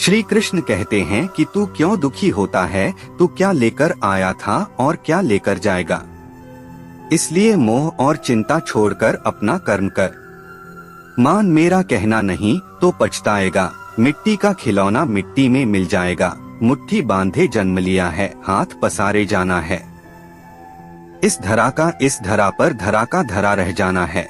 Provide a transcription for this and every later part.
श्री कृष्ण कहते हैं कि तू क्यों दुखी होता है, तू क्या लेकर आया था और क्या लेकर जाएगा। इसलिए मोह और चिंता छोड़कर अपना कर्म कर। मान मेरा कहना नहीं तो पछताएगा, मिट्टी का खिलौना मिट्टी में मिल जाएगा। मुट्ठी बांधे जन्म लिया है, हाथ पसारे जाना है। इस धरा का इस धरा पर धरा का धरा रह जाना है।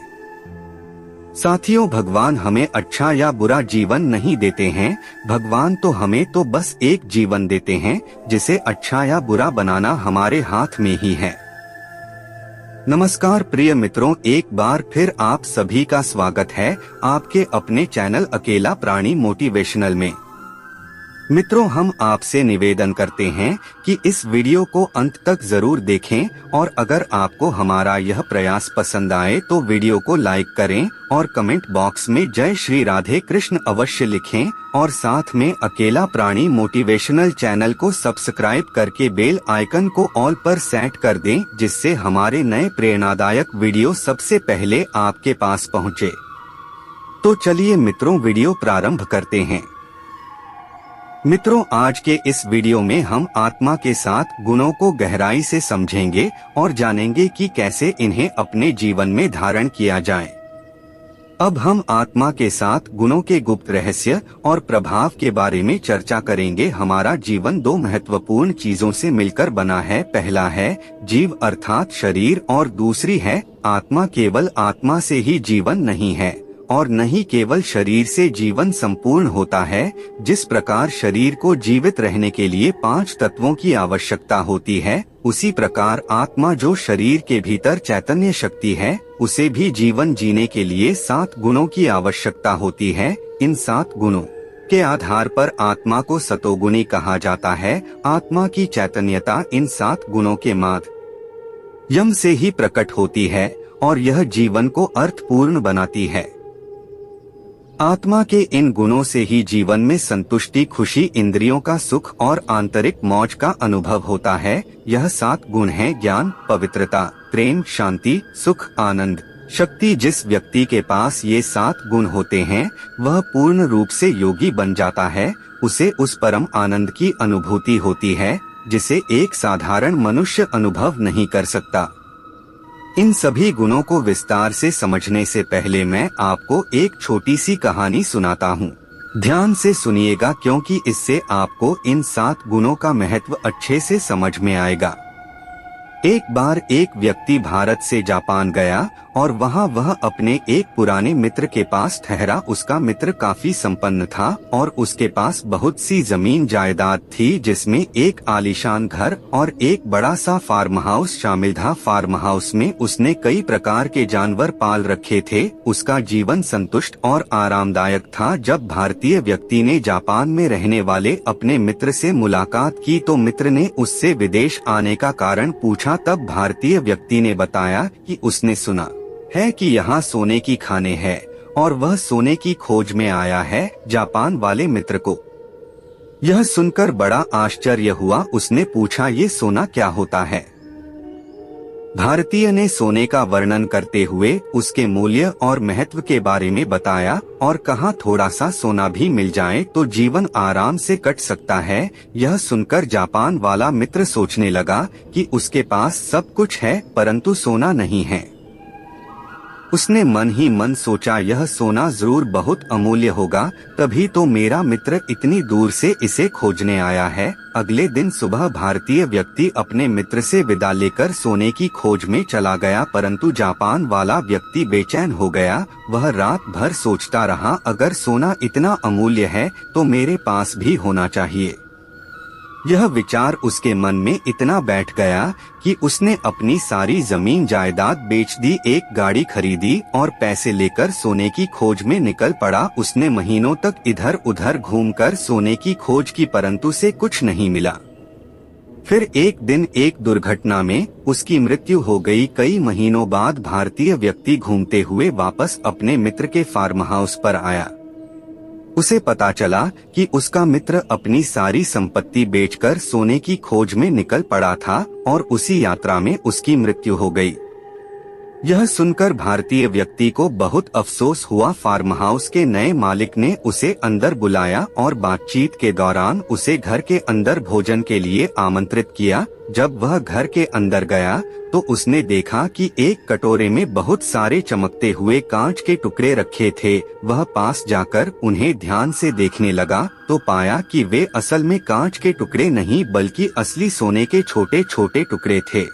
साथियों, भगवान हमें अच्छा या बुरा जीवन नहीं देते हैं। भगवान तो हमें तो बस एक जीवन देते हैं, जिसे अच्छा या बुरा बनाना हमारे हाथ में ही है। नमस्कार प्रिय मित्रों, एक बार फिर आप सभी का स्वागत है आपके अपने चैनल अकेला प्राणी मोटिवेशनल में। मित्रों, हम आपसे निवेदन करते हैं कि इस वीडियो को अंत तक जरूर देखें और अगर आपको हमारा यह प्रयास पसंद आए तो वीडियो को लाइक करें और कमेंट बॉक्स में जय श्री राधे कृष्ण अवश्य लिखें और साथ में अकेला प्राणी मोटिवेशनल चैनल को सब्सक्राइब करके बेल आइकन को ऑल पर सेट कर दें, जिससे हमारे नए प्रेरणादायक वीडियो सबसे पहले आपके पास पहुँचे। तो चलिए मित्रों, वीडियो प्रारंभ करते हैं। मित्रों, आज के इस वीडियो में हम आत्मा के सात गुणों को गहराई से समझेंगे और जानेंगे कि कैसे इन्हें अपने जीवन में धारण किया जाए। अब हम आत्मा के सात गुणों के गुप्त रहस्य और प्रभाव के बारे में चर्चा करेंगे। हमारा जीवन दो महत्वपूर्ण चीजों से मिलकर बना है। पहला है जीव अर्थात शरीर और दूसरी है आत्मा। केवल आत्मा से ही जीवन नहीं है और नहीं केवल शरीर से जीवन संपूर्ण होता है। जिस प्रकार शरीर को जीवित रहने के लिए 5 तत्वों की आवश्यकता होती है, उसी प्रकार आत्मा जो शरीर के भीतर चैतन्य शक्ति है, उसे भी जीवन जीने के लिए 7 गुणों की आवश्यकता होती है। इन 7 गुणों के आधार पर आत्मा को सतोगुणी कहा जाता है। आत्मा की चैतन्यता इन 7 गुणों के माध्यम से ही प्रकट होती है और यह जीवन को अर्थपूर्ण बनाती है। आत्मा के इन गुणों से ही जीवन में संतुष्टि, खुशी, इंद्रियों का सुख और आंतरिक मौज का अनुभव होता है। यह 7 गुण हैं ज्ञान, पवित्रता, प्रेम, शांति, सुख, आनंद, शक्ति। जिस व्यक्ति के पास ये 7 गुण होते हैं, वह पूर्ण रूप से योगी बन जाता है। उसे उस परम आनंद की अनुभूति होती है जिसे एक साधारण मनुष्य अनुभव नहीं कर सकता। इन सभी गुणों को विस्तार से समझने से पहले मैं आपको एक छोटी सी कहानी सुनाता हूँ। ध्यान से सुनिएगा, क्योंकि इससे आपको इन 7 गुणों का महत्व अच्छे से समझ में आएगा। एक बार एक व्यक्ति भारत से जापान गया और वहाँ वह अपने एक पुराने मित्र के पास ठहरा। उसका मित्र काफी संपन्न था और उसके पास बहुत सी जमीन जायदाद थी, जिसमें एक आलीशान घर और एक बड़ा सा फार्म हाउस शामिल था। फार्म हाउस में उसने कई प्रकार के जानवर पाल रखे थे। उसका जीवन संतुष्ट और आरामदायक था। जब भारतीय व्यक्ति ने जापान में रहने वाले अपने मित्र से मुलाकात की तो मित्र ने उससे विदेश आने का कारण पूछा। तब भारतीय व्यक्ति ने बताया कि उसने सुना है कि यहाँ सोने की खानें हैं और वह सोने की खोज में आया है। जापान वाले मित्र को यह सुनकर बड़ा आश्चर्य हुआ। उसने पूछा, ये सोना क्या होता है? भारतीय ने सोने का वर्णन करते हुए उसके मूल्य और महत्व के बारे में बताया और कहा, थोड़ा सा सोना भी मिल जाए तो जीवन आराम से कट सकता है। यह सुनकर जापान वाला मित्र सोचने लगा कि उसके पास सब कुछ है परंतु सोना नहीं है। उसने मन ही मन सोचा, यह सोना जरूर बहुत अमूल्य होगा, तभी तो मेरा मित्र इतनी दूर से इसे खोजने आया है। अगले दिन सुबह भारतीय व्यक्ति अपने मित्र से विदा लेकर सोने की खोज में चला गया, परंतु जापान वाला व्यक्ति बेचैन हो गया। वह रात भर सोचता रहा, अगर सोना इतना अमूल्य है तो मेरे पास भी होना चाहिए। यह विचार उसके मन में इतना बैठ गया कि उसने अपनी सारी जमीन जायदाद बेच दी, एक गाड़ी खरीदी और पैसे लेकर सोने की खोज में निकल पड़ा। उसने महीनों तक इधर उधर घूमकर सोने की खोज की, परंतु उसे कुछ नहीं मिला। फिर एक दिन एक दुर्घटना में उसकी मृत्यु हो गई। कई महीनों बाद भारतीय व्यक्ति घूमते हुए वापस अपने मित्र के फार्म हाउस पर आया। उसे पता चला कि उसका मित्र अपनी सारी संपत्ति बेचकर सोने की खोज में निकल पड़ा था और उसी यात्रा में उसकी मृत्यु हो गई। यह सुनकर भारतीय व्यक्ति को बहुत अफसोस हुआ। फार्म हाउस के नए मालिक ने उसे अंदर बुलाया और बातचीत के दौरान उसे घर के अंदर भोजन के लिए आमंत्रित किया। जब वह घर के अंदर गया तो उसने देखा कि एक कटोरे में बहुत सारे चमकते हुए कांच के टुकड़े रखे थे। वह पास जाकर उन्हें ध्यान से देखने लगा तो पाया कि वे असल में कांच के टुकड़े नहीं बल्कि असली सोने के छोटे छोटे टुकड़े थे।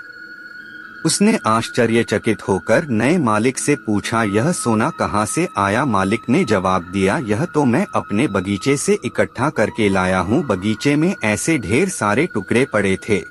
उसने आश्चर्यचकित होकर नए मालिक से पूछा, यह सोना कहाँ से आया? मालिक ने जवाब दिया, यह तो मैं अपने बगीचे से इकट्ठा करके लाया हूँ। बगीचे में ऐसे ढेर सारे टुकड़े पड़े थे।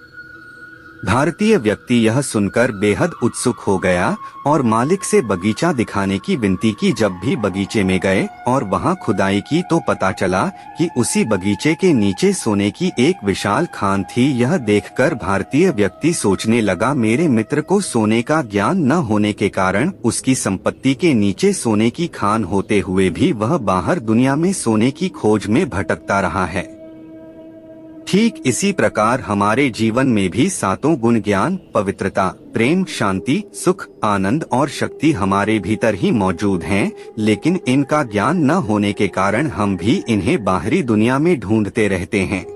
भारतीय व्यक्ति यह सुनकर बेहद उत्सुक हो गया और मालिक से बगीचा दिखाने की विनती की। जब भी बगीचे में गए और वहां खुदाई की तो पता चला कि उसी बगीचे के नीचे सोने की एक विशाल खान थी। यह देखकर भारतीय व्यक्ति सोचने लगा, मेरे मित्र को सोने का ज्ञान न होने के कारण उसकी संपत्ति के नीचे सोने की खान होते हुए भी वह बाहर दुनिया में सोने की खोज में भटकता रहा है। ठीक इसी प्रकार हमारे जीवन में भी सातों गुण ज्ञान, पवित्रता, प्रेम, शांति, सुख, आनंद और शक्ति हमारे भीतर ही मौजूद हैं, लेकिन इनका ज्ञान न होने के कारण हम भी इन्हें बाहरी दुनिया में ढूंढते रहते हैं।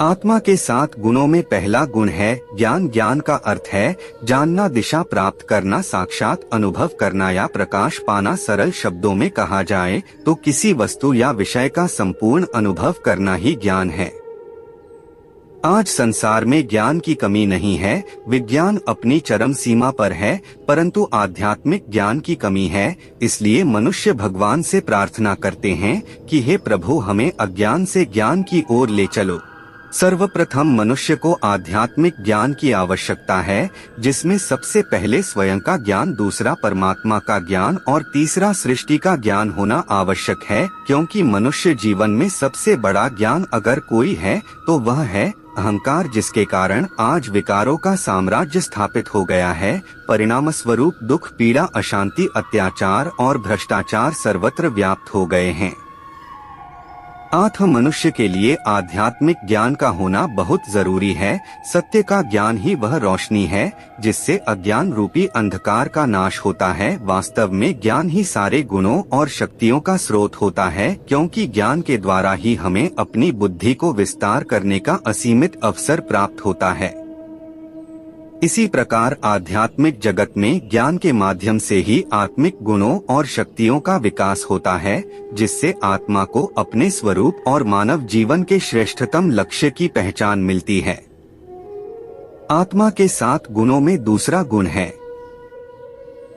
आत्मा के 7 गुणों में पहला गुण है ज्ञान। ज्ञान का अर्थ है जानना, दिशा प्राप्त करना, साक्षात अनुभव करना या प्रकाश पाना। सरल शब्दों में कहा जाए तो किसी वस्तु या विषय का संपूर्ण अनुभव करना ही ज्ञान है। आज संसार में ज्ञान की कमी नहीं है, विज्ञान अपनी चरम सीमा पर है, परंतु आध्यात्मिक ज्ञान की कमी है। इसलिए मनुष्य भगवान से प्रार्थना करते हैं कि हे प्रभु, हमें अज्ञान से ज्ञान की ओर ले चलो। सर्वप्रथम मनुष्य को आध्यात्मिक ज्ञान की आवश्यकता है, जिसमें सबसे पहले स्वयं का ज्ञान, दूसरा परमात्मा का ज्ञान और तीसरा सृष्टि का ज्ञान होना आवश्यक है। क्योंकि मनुष्य जीवन में सबसे बड़ा ज्ञान अगर कोई है तो वह है अहंकार, जिसके कारण आज विकारों का साम्राज्य स्थापित हो गया है। परिणाम स्वरूप दुख, पीड़ा, अशांति, अत्याचार और भ्रष्टाचार सर्वत्र व्याप्त हो गए हैं। मनुष्य के लिए आध्यात्मिक ज्ञान का होना बहुत जरूरी है। सत्य का ज्ञान ही वह रोशनी है जिससे अज्ञान रूपी अंधकार का नाश होता है। वास्तव में ज्ञान ही सारे गुणों और शक्तियों का स्रोत होता है, क्योंकि ज्ञान के द्वारा ही हमें अपनी बुद्धि को विस्तार करने का असीमित अवसर प्राप्त होता है। इसी प्रकार आध्यात्मिक जगत में ज्ञान के माध्यम से ही आत्मिक गुणों और शक्तियों का विकास होता है, जिससे आत्मा को अपने स्वरूप और मानव जीवन के श्रेष्ठतम लक्ष्य की पहचान मिलती है। आत्मा के 7 गुणों में दूसरा गुण है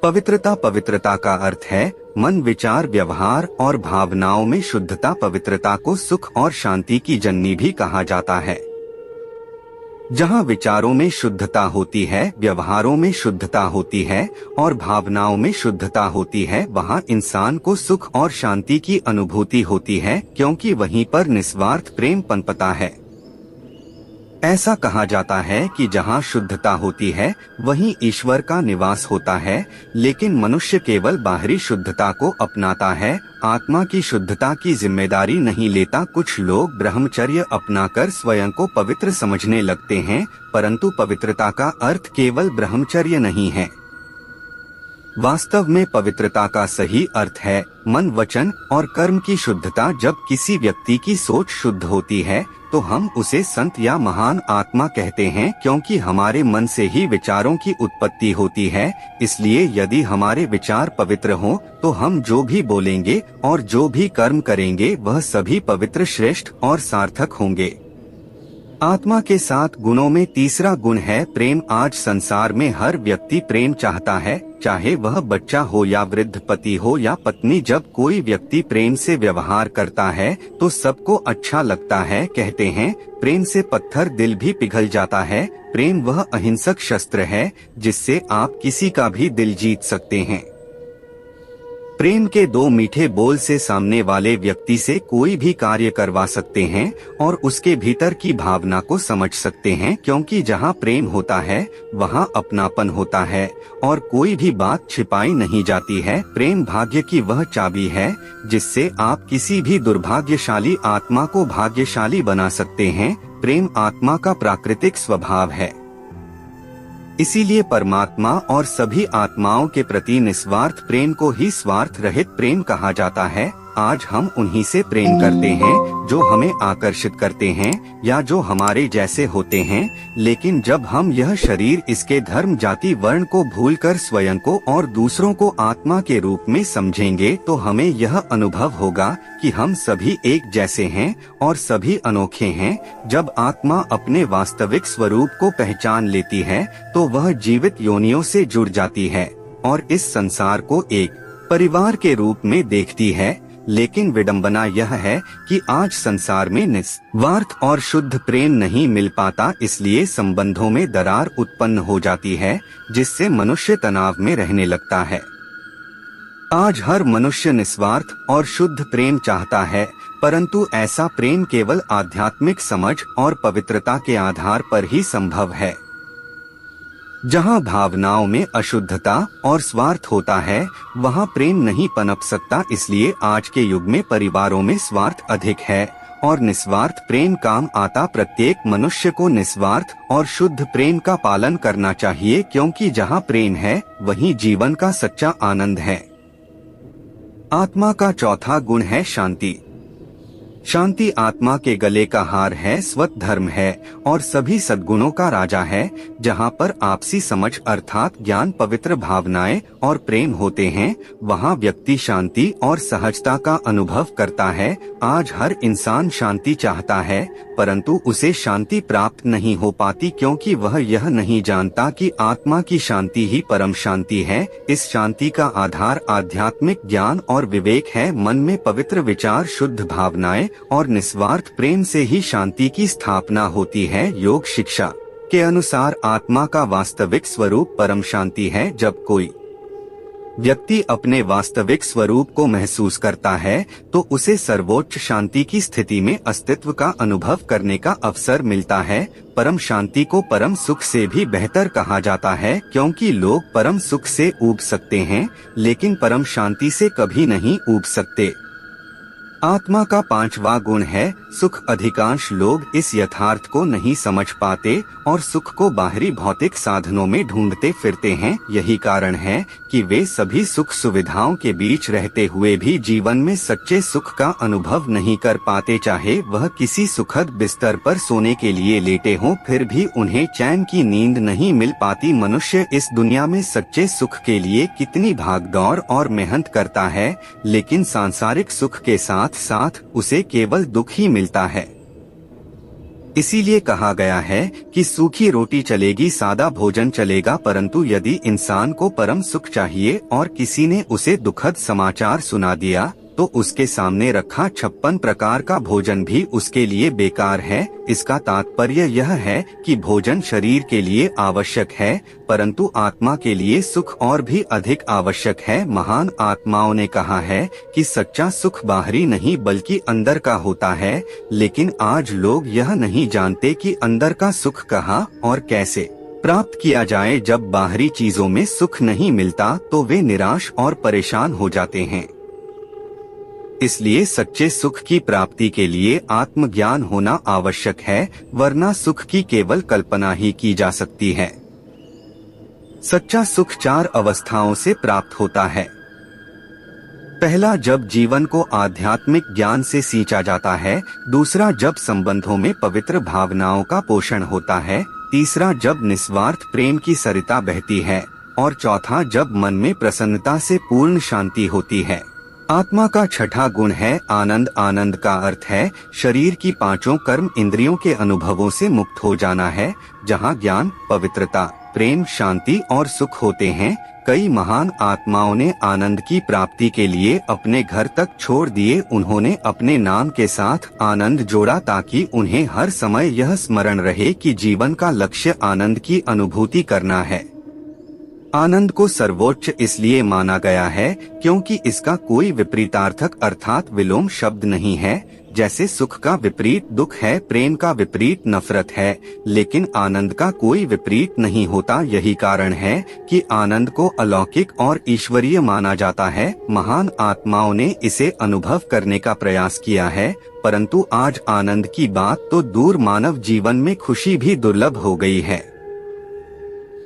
पवित्रता। पवित्रता का अर्थ है मन, विचार, व्यवहार और भावनाओं में शुद्धता। पवित्रता को सुख और शांति की जननी भी कहा जाता है। जहाँ विचारों में शुद्धता होती है, व्यवहारों में शुद्धता होती है और भावनाओं में शुद्धता होती है, वहाँ इंसान को सुख और शांति की अनुभूति होती है, क्योंकि वहीं पर निस्वार्थ प्रेम पनपता है। ऐसा कहा जाता है कि जहाँ शुद्धता होती है वहीं ईश्वर का निवास होता है, लेकिन मनुष्य केवल बाहरी शुद्धता को अपनाता है, आत्मा की शुद्धता की जिम्मेदारी नहीं लेता। कुछ लोग ब्रह्मचर्य अपनाकर स्वयं को पवित्र समझने लगते हैं, परंतु पवित्रता का अर्थ केवल ब्रह्मचर्य नहीं है। वास्तव में पवित्रता का सही अर्थ है मन, वचन और कर्म की शुद्धता। जब किसी व्यक्ति की सोच शुद्ध होती है तो हम उसे संत या महान आत्मा कहते हैं, क्योंकि हमारे मन से ही विचारों की उत्पत्ति होती है। इसलिए यदि हमारे विचार पवित्र हों तो हम जो भी बोलेंगे और जो भी कर्म करेंगे वह सभी पवित्र, श्रेष्ठ और सार्थक होंगे। आत्मा के 7 गुणों में तीसरा गुण है प्रेम। आज संसार में हर व्यक्ति प्रेम चाहता है, चाहे वह बच्चा हो या वृद्ध, पति हो या पत्नी। जब कोई व्यक्ति प्रेम से व्यवहार करता है तो सबको अच्छा लगता है। कहते हैं प्रेम से पत्थर दिल भी पिघल जाता है। प्रेम वह अहिंसक शस्त्र है जिससे आप किसी का भी दिल जीत सकते हैं। प्रेम के 2 मीठे बोल से सामने वाले व्यक्ति से कोई भी कार्य करवा सकते हैं और उसके भीतर की भावना को समझ सकते हैं, क्योंकि जहाँ प्रेम होता है वहाँ अपनापन होता है और कोई भी बात छिपाई नहीं जाती है। प्रेम भाग्य की वह चाबी है जिससे आप किसी भी दुर्भाग्यशाली आत्मा को भाग्यशाली बना सकते हैं। प्रेम आत्मा का प्राकृतिक स्वभाव है। इसीलिए परमात्मा और सभी आत्माओं के प्रति निस्वार्थ प्रेम को ही स्वार्थ रहित प्रेम कहा जाता है। आज हम उन्हीं से प्रेम करते हैं जो हमें आकर्षित करते हैं या जो हमारे जैसे होते हैं, लेकिन जब हम यह शरीर, इसके धर्म, जाति, वर्ण को भूलकर स्वयं को और दूसरों को आत्मा के रूप में समझेंगे तो हमें यह अनुभव होगा कि हम सभी एक जैसे हैं और सभी अनोखे हैं। जब आत्मा अपने वास्तविक स्वरूप को पहचान लेती है तो वह जीवित योनियों से जुड़ जाती है और इस संसार को एक परिवार के रूप में देखती है। लेकिन विडंबना यह है कि आज संसार में निस्वार्थ और शुद्ध प्रेम नहीं मिल पाता, इसलिए संबंधों में दरार उत्पन्न हो जाती है जिससे मनुष्य तनाव में रहने लगता है। आज हर मनुष्य निस्वार्थ और शुद्ध प्रेम चाहता है, परंतु ऐसा प्रेम केवल आध्यात्मिक समझ और पवित्रता के आधार पर ही संभव है। जहाँ भावनाओं में अशुद्धता और स्वार्थ होता है वहाँ प्रेम नहीं पनप सकता। इसलिए आज के युग में परिवारों में स्वार्थ अधिक है और निस्वार्थ प्रेम काम आता। प्रत्येक मनुष्य को निस्वार्थ और शुद्ध प्रेम का पालन करना चाहिए, क्योंकि जहाँ प्रेम है वहीं जीवन का सच्चा आनंद है। आत्मा का चौथा गुण है शांति। शांति आत्मा के गले का हार है, स्वत धर्म है और सभी सद्गुणों का राजा है। जहाँ पर आपसी समझ अर्थात ज्ञान, पवित्र भावनाएं और प्रेम होते हैं वहाँ व्यक्ति शांति और सहजता का अनुभव करता है। आज हर इंसान शांति चाहता है, परंतु उसे शांति प्राप्त नहीं हो पाती, क्योंकि वह यह नहीं जानता कि आत्मा की शांति ही परम शांति है। इस शांति का आधार आध्यात्मिक ज्ञान और विवेक है। मन में पवित्र विचार, शुद्ध भावनाएं और निस्वार्थ प्रेम से ही शांति की स्थापना होती है। योग शिक्षा के अनुसार आत्मा का वास्तविक स्वरूप परम शांति है। जब कोई व्यक्ति अपने वास्तविक स्वरूप को महसूस करता है तो उसे सर्वोच्च शांति की स्थिति में अस्तित्व का अनुभव करने का अवसर मिलता है। परम शांति को परम सुख से भी बेहतर कहा जाता है, क्योंकि लोग परम सुख से ऊब सकते हैं लेकिन परम शांति से कभी नहीं ऊब सकते। आत्मा का पांचवा गुण है सुख। अधिकांश लोग इस यथार्थ को नहीं समझ पाते और सुख को बाहरी भौतिक साधनों में ढूंढते फिरते हैं। यही कारण है कि वे सभी सुख सुविधाओं के बीच रहते हुए भी जीवन में सच्चे सुख का अनुभव नहीं कर पाते। चाहे वह किसी सुखद बिस्तर पर सोने के लिए लेटे हों, फिर भी उन्हें चैन की नींद नहीं मिल पाती। मनुष्य इस दुनिया में सच्चे सुख के लिए कितनी भागदौड़ और मेहनत करता है, लेकिन सांसारिक सुख के साथ साथ उसे केवल दुख ही मिलता है। इसीलिए कहा गया है कि सूखी रोटी चलेगी, सादा भोजन चलेगा, परंतु यदि इंसान को परम सुख चाहिए और किसी ने उसे दुखद समाचार सुना दिया तो उसके सामने रखा 56 प्रकार का भोजन भी उसके लिए बेकार है। इसका तात्पर्य यह है कि भोजन शरीर के लिए आवश्यक है, परंतु आत्मा के लिए सुख और भी अधिक आवश्यक है। महान आत्माओं ने कहा है कि सच्चा सुख बाहरी नहीं बल्कि अंदर का होता है, लेकिन आज लोग यह नहीं जानते कि अंदर का सुख कहाँ और कैसे प्राप्त किया जाए। जब बाहरी चीजों में सुख नहीं मिलता तो वे निराश और परेशान हो जाते हैं। इसलिए सच्चे सुख की प्राप्ति के लिए आत्मज्ञान होना आवश्यक है, वरना सुख की केवल कल्पना ही की जा सकती है। सच्चा सुख 4 अवस्थाओं से प्राप्त होता है। पहला, जब जीवन को आध्यात्मिक ज्ञान से सींचा जाता है। दूसरा, जब संबंधों में पवित्र भावनाओं का पोषण होता है। तीसरा, जब निस्वार्थ प्रेम की सरिता बहती है। और चौथा, जब मन में प्रसन्नता से पूर्ण शांति होती है। आत्मा का छठा गुण है आनंद। आनंद का अर्थ है शरीर की 5 कर्म इंद्रियों के अनुभवों से मुक्त हो जाना है। जहाँ ज्ञान, पवित्रता, प्रेम, शांति और सुख होते हैं। कई महान आत्माओं ने आनंद की प्राप्ति के लिए अपने घर तक छोड़ दिए। उन्होंने अपने नाम के साथ आनंद जोड़ा ताकि उन्हें हर समय यह स्मरण रहे कि जीवन का लक्ष्य आनंद की अनुभूति करना है। आनंद को सर्वोच्च इसलिए माना गया है क्योंकि इसका कोई विपरीतार्थक अर्थात विलोम शब्द नहीं है। जैसे सुख का विपरीत दुख है, प्रेम का विपरीत नफरत है, लेकिन आनंद का कोई विपरीत नहीं होता। यही कारण है कि आनंद को अलौकिक और ईश्वरीय माना जाता है। महान आत्माओं ने इसे अनुभव करने का प्रयास किया है, परंतु आज आनंद की बात तो दूर, मानव जीवन में खुशी भी दुर्लभ हो गई है।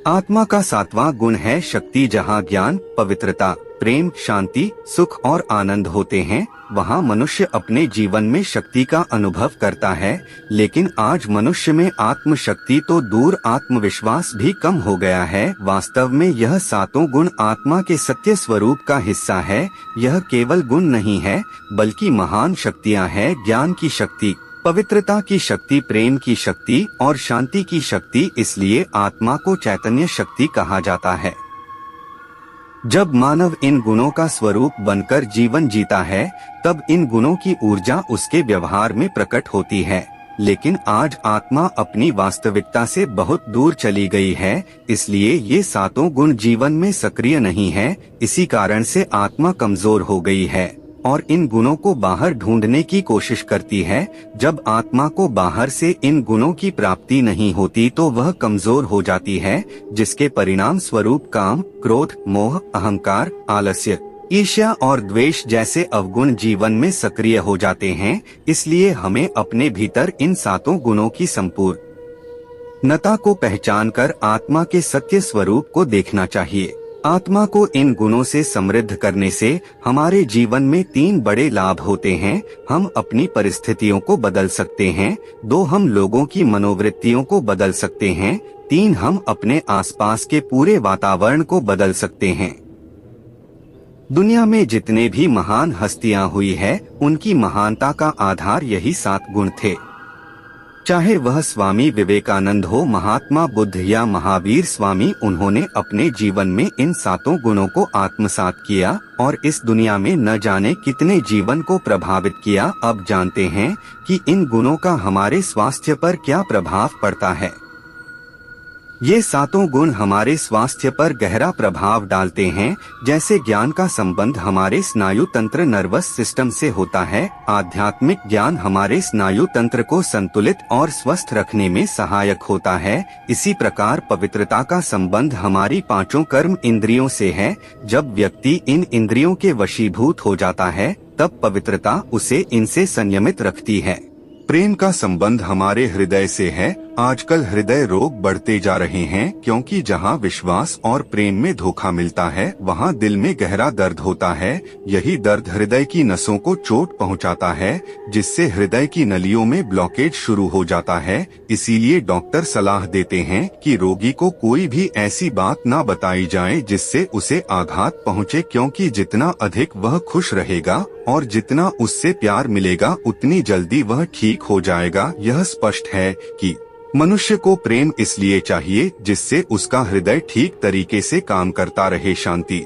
आत्मा का 7वां गुण है शक्ति। जहाँ ज्ञान, पवित्रता, प्रेम, शांति, सुख और आनंद होते हैं, वहाँ मनुष्य अपने जीवन में शक्ति का अनुभव करता है। लेकिन आज मनुष्य में आत्म शक्ति तो दूर, आत्मविश्वास भी कम हो गया है। वास्तव में यह 7 गुण आत्मा के सत्य स्वरूप का हिस्सा है। यह केवल गुण नहीं है, बल्कि महान शक्तियाँ हैं। ज्ञान की शक्ति, पवित्रता की शक्ति, प्रेम की शक्ति और शांति की शक्ति। इसलिए आत्मा को चैतन्य शक्ति कहा जाता है। जब मानव इन गुणों का स्वरूप बनकर जीवन जीता है, तब इन गुणों की ऊर्जा उसके व्यवहार में प्रकट होती है। लेकिन आज आत्मा अपनी वास्तविकता से बहुत दूर चली गई है, इसलिए ये 7 गुण जीवन में सक्रिय नहीं है। इसी कारण से आत्मा कमजोर हो गई है और इन गुणों को बाहर ढूंढने की कोशिश करती है। जब आत्मा को बाहर से इन गुणों की प्राप्ति नहीं होती तो वह कमजोर हो जाती है, जिसके परिणाम स्वरूप काम, क्रोध, मोह, अहंकार, आलस्य, ईर्ष्या और द्वेष जैसे अवगुण जीवन में सक्रिय हो जाते हैं। इसलिए हमें अपने भीतर इन 7 गुणों की संपूर्णता को पहचानकर आत्मा के सत्य स्वरूप को देखना चाहिए। आत्मा को इन गुणों से समृद्ध करने से हमारे जीवन में 3 बड़े लाभ होते हैं। हम अपनी परिस्थितियों को बदल सकते हैं। 2, हम लोगों की मनोवृत्तियों को बदल सकते हैं। 3, हम अपने आसपास के पूरे वातावरण को बदल सकते हैं। दुनिया में जितने भी महान हस्तियां हुई है, उनकी महानता का आधार यही 7 गुण थे। चाहे वह स्वामी विवेकानंद हो, महात्मा बुद्ध या महावीर स्वामी, उन्होंने अपने जीवन में इन 7 गुणों को आत्मसात किया और इस दुनिया में न जाने कितने जीवन को प्रभावित किया। अब जानते हैं कि इन गुणों का हमारे स्वास्थ्य पर क्या प्रभाव पड़ता है। ये 7 गुण हमारे स्वास्थ्य पर गहरा प्रभाव डालते हैं। जैसे ज्ञान का संबंध हमारे स्नायु तंत्र, नर्वस सिस्टम से होता है। आध्यात्मिक ज्ञान हमारे स्नायु तंत्र को संतुलित और स्वस्थ रखने में सहायक होता है। इसी प्रकार पवित्रता का संबंध हमारी 5 कर्म इंद्रियों से है। जब व्यक्ति इन इंद्रियों के वशीभूत हो जाता है, तब पवित्रता उसे इनसे संयमित रखती है। प्रेम का संबंध हमारे हृदय से है। आजकल हृदय रोग बढ़ते जा रहे हैं, क्योंकि जहां विश्वास और प्रेम में धोखा मिलता है, वहां दिल में गहरा दर्द होता है। यही दर्द हृदय की नसों को चोट पहुंचाता है, जिससे हृदय की नलियों में ब्लॉकेज शुरू हो जाता है। इसीलिए डॉक्टर सलाह देते हैं कि रोगी को कोई भी ऐसी बात ना बताई जाए जिससे उसे आघात पहुंचे, क्योंकि जितना अधिक वह खुश रहेगा और जितना उससे प्यार मिलेगा, उतनी जल्दी वह ठीक हो जाएगा। यह स्पष्ट है कि मनुष्य को प्रेम इसलिए चाहिए जिससे उसका हृदय ठीक तरीके से काम करता रहे। शांति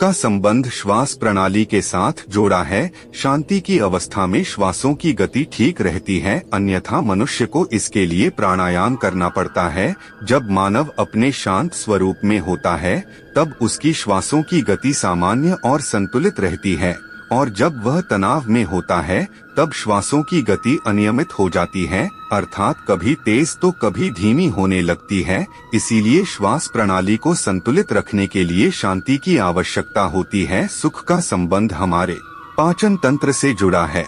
का संबंध श्वास प्रणाली के साथ जोड़ा है। शांति की अवस्था में श्वासों की गति ठीक रहती है, अन्यथा मनुष्य को इसके लिए प्राणायाम करना पड़ता है। जब मानव अपने शांत स्वरूप में होता है, तब उसकी श्वासों की गति सामान्य और संतुलित रहती है, और जब वह तनाव में होता है, तब श्वासों की गति अनियमित हो जाती है, अर्थात कभी तेज तो कभी धीमी होने लगती है। इसीलिए श्वास प्रणाली को संतुलित रखने के लिए शांति की आवश्यकता होती है। सुख का संबंध हमारे पाचन तंत्र से जुड़ा है।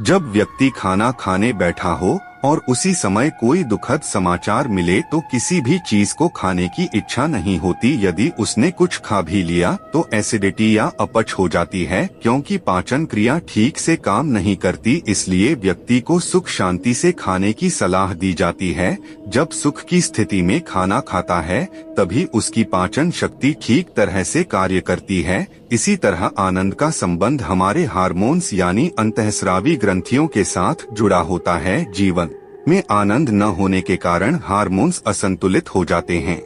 जब व्यक्ति खाना खाने बैठा हो और उसी समय कोई दुखद समाचार मिले, तो किसी भी चीज को खाने की इच्छा नहीं होती। यदि उसने कुछ खा भी लिया तो एसिडिटी या अपच हो जाती है, क्योंकि पाचन क्रिया ठीक से काम नहीं करती। इसलिए व्यक्ति को सुख शांति से खाने की सलाह दी जाती है। जब सुख की स्थिति में खाना खाता है, तभी उसकी पाचन शक्ति ठीक तरह से कार्य करती है। इसी तरह आनंद का संबंध हमारे हार्मोन्स यानी अंतःस्रावी ग्रंथियों के साथ जुड़ा होता है। जीवन में आनंद न होने के कारण हार्मोन्स असंतुलित हो जाते हैं।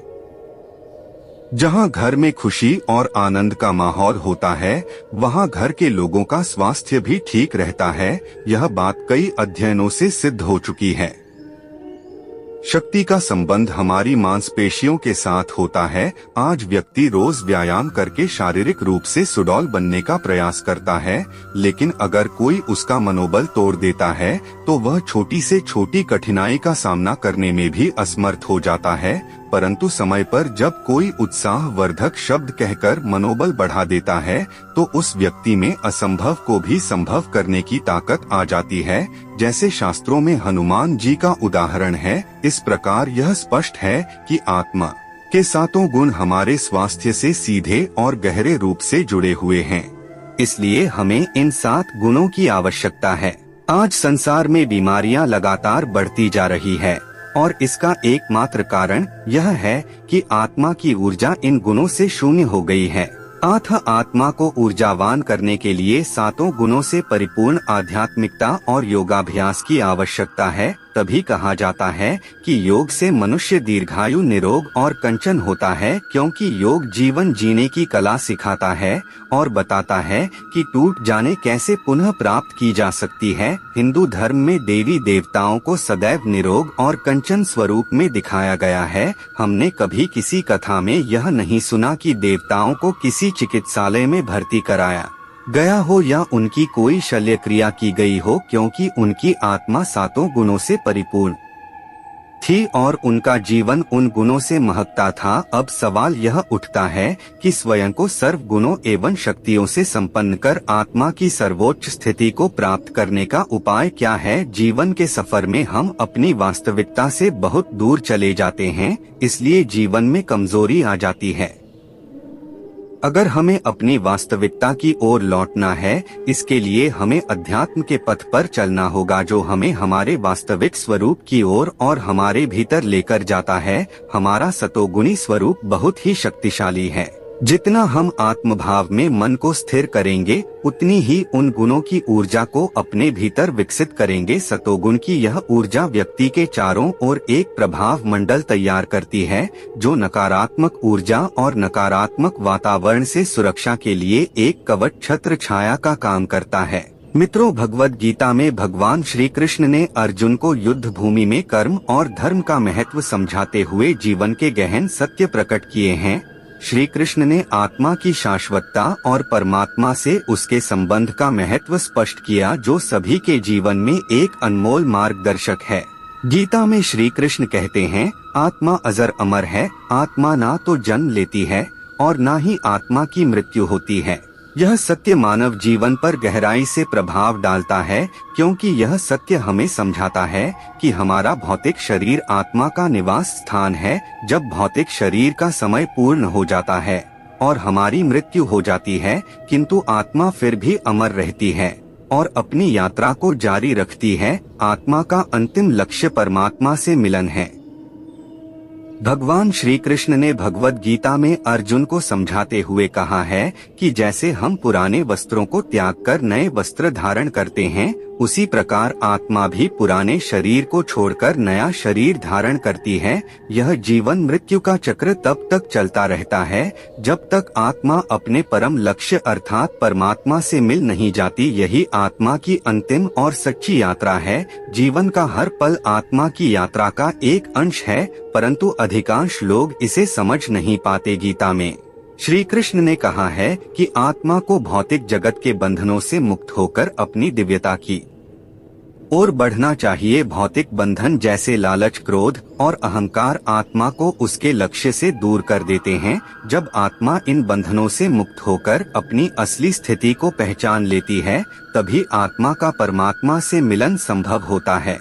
जहां घर में खुशी और आनंद का माहौल होता है, वहां घर के लोगों का स्वास्थ्य भी ठीक रहता है। यह बात कई अध्ययनों से सिद्ध हो चुकी है। शक्ति का संबंध हमारी मांसपेशियों के साथ होता है। आज व्यक्ति रोज व्यायाम करके शारीरिक रूप से सुडौल बनने का प्रयास करता है, लेकिन अगर कोई उसका मनोबल तोड़ देता है, तो वह छोटी से छोटी कठिनाई का सामना करने में भी असमर्थ हो जाता है। परंतु समय पर जब कोई उत्साहवर्धक शब्द कहकर मनोबल बढ़ा देता है तो उस व्यक्ति में असंभव को भी संभव करने की ताकत आ जाती है, जैसे शास्त्रों में हनुमान जी का उदाहरण है। इस प्रकार यह स्पष्ट है कि आत्मा के सातों गुण हमारे स्वास्थ्य से सीधे और गहरे रूप से जुड़े हुए हैं। इसलिए हमें इन 7 गुणों की आवश्यकता है। आज संसार में बीमारियां लगातार बढ़ती जा रही है और इसका एकमात्र कारण यह है कि आत्मा की ऊर्जा इन गुणों से शून्य हो गई है। अतः आत्मा को ऊर्जावान करने के लिए 7 गुणों से परिपूर्ण आध्यात्मिकता और योगाभ्यास की आवश्यकता है। तभी कहा जाता है कि योग से मनुष्य दीर्घायु, निरोग और कंचन होता है, क्योंकि योग जीवन जीने की कला सिखाता है और बताता है कि टूट जाने कैसे पुनः प्राप्त की जा सकती है। हिंदू धर्म में देवी देवताओं को सदैव निरोग और कंचन स्वरूप में दिखाया गया है। हमने कभी किसी कथा में यह नहीं सुना कि देवताओं को किसी चिकित्सालय में भर्ती कराया गया हो या उनकी कोई शल्य क्रिया की गई हो, क्योंकि उनकी आत्मा 7 गुणों से परिपूर्ण थी और उनका जीवन उन गुणों से महकता था। अब सवाल यह उठता है कि स्वयं को सर्व गुणों एवं शक्तियों से संपन्न कर आत्मा की सर्वोच्च स्थिति को प्राप्त करने का उपाय क्या है। जीवन के सफर में हम अपनी वास्तविकता से बहुत दूर चले जाते हैं, इसलिए जीवन में कमजोरी आ जाती है। अगर हमें अपनी वास्तविकता की ओर लौटना है, इसके लिए हमें अध्यात्म के पथ पर चलना होगा, जो हमें हमारे वास्तविक स्वरूप की ओर और हमारे भीतर लेकर जाता है। हमारा सतोगुणी स्वरूप बहुत ही शक्तिशाली है। जितना हम आत्मभाव में मन को स्थिर करेंगे, उतनी ही उन गुणों की ऊर्जा को अपने भीतर विकसित करेंगे। सतोगुण की यह ऊर्जा व्यक्ति के चारों ओर एक प्रभाव मंडल तैयार करती है, जो नकारात्मक ऊर्जा और नकारात्मक वातावरण से सुरक्षा के लिए एक कवच छत्र छाया का काम करता है। मित्रों, भगवद गीता में भगवान श्री कृष्ण ने अर्जुन को युद्ध भूमि में कर्म और धर्म का महत्व समझाते हुए जीवन के गहन सत्य प्रकट किए हैं। श्री कृष्ण ने आत्मा की शाश्वतता और परमात्मा से उसके संबंध का महत्व स्पष्ट किया, जो सभी के जीवन में एक अनमोल मार्गदर्शक है। गीता में श्री कृष्ण कहते हैं, आत्मा अजर अमर है, आत्मा ना तो जन्म लेती है और ना ही आत्मा की मृत्यु होती है। यह सत्य मानव जीवन पर गहराई से प्रभाव डालता है, क्योंकि यह सत्य हमें समझाता है कि हमारा भौतिक शरीर आत्मा का निवास स्थान है। जब भौतिक शरीर का समय पूर्ण हो जाता है और हमारी मृत्यु हो जाती है, किंतु आत्मा फिर भी अमर रहती है और अपनी यात्रा को जारी रखती है। आत्मा का अंतिम लक्ष्य परमात्मा से मिलन है। भगवान श्री कृष्ण ने भगवद गीता में अर्जुन को समझाते हुए कहा है कि जैसे हम पुराने वस्त्रों को त्याग कर नए वस्त्र धारण करते हैं, उसी प्रकार आत्मा भी पुराने शरीर को छोड़कर नया शरीर धारण करती है। यह जीवन मृत्यु का चक्र तब तक चलता रहता है जब तक आत्मा अपने परम लक्ष्य अर्थात परमात्मा से मिल नहीं जाती। यही आत्मा की अंतिम और सच्ची यात्रा है। जीवन का हर पल आत्मा की यात्रा का एक अंश है, परंतु अधिकांश लोग इसे समझ नहीं पाते। गीता में श्री कृष्ण ने कहा है कि आत्मा को भौतिक जगत के बंधनों से मुक्त होकर अपनी दिव्यता की ओर बढ़ना चाहिए। भौतिक बंधन जैसे लालच, क्रोध और अहंकार आत्मा को उसके लक्ष्य से दूर कर देते हैं। जब आत्मा इन बंधनों से मुक्त होकर अपनी असली स्थिति को पहचान लेती है, तभी आत्मा का परमात्मा से मिलन संभव होता है।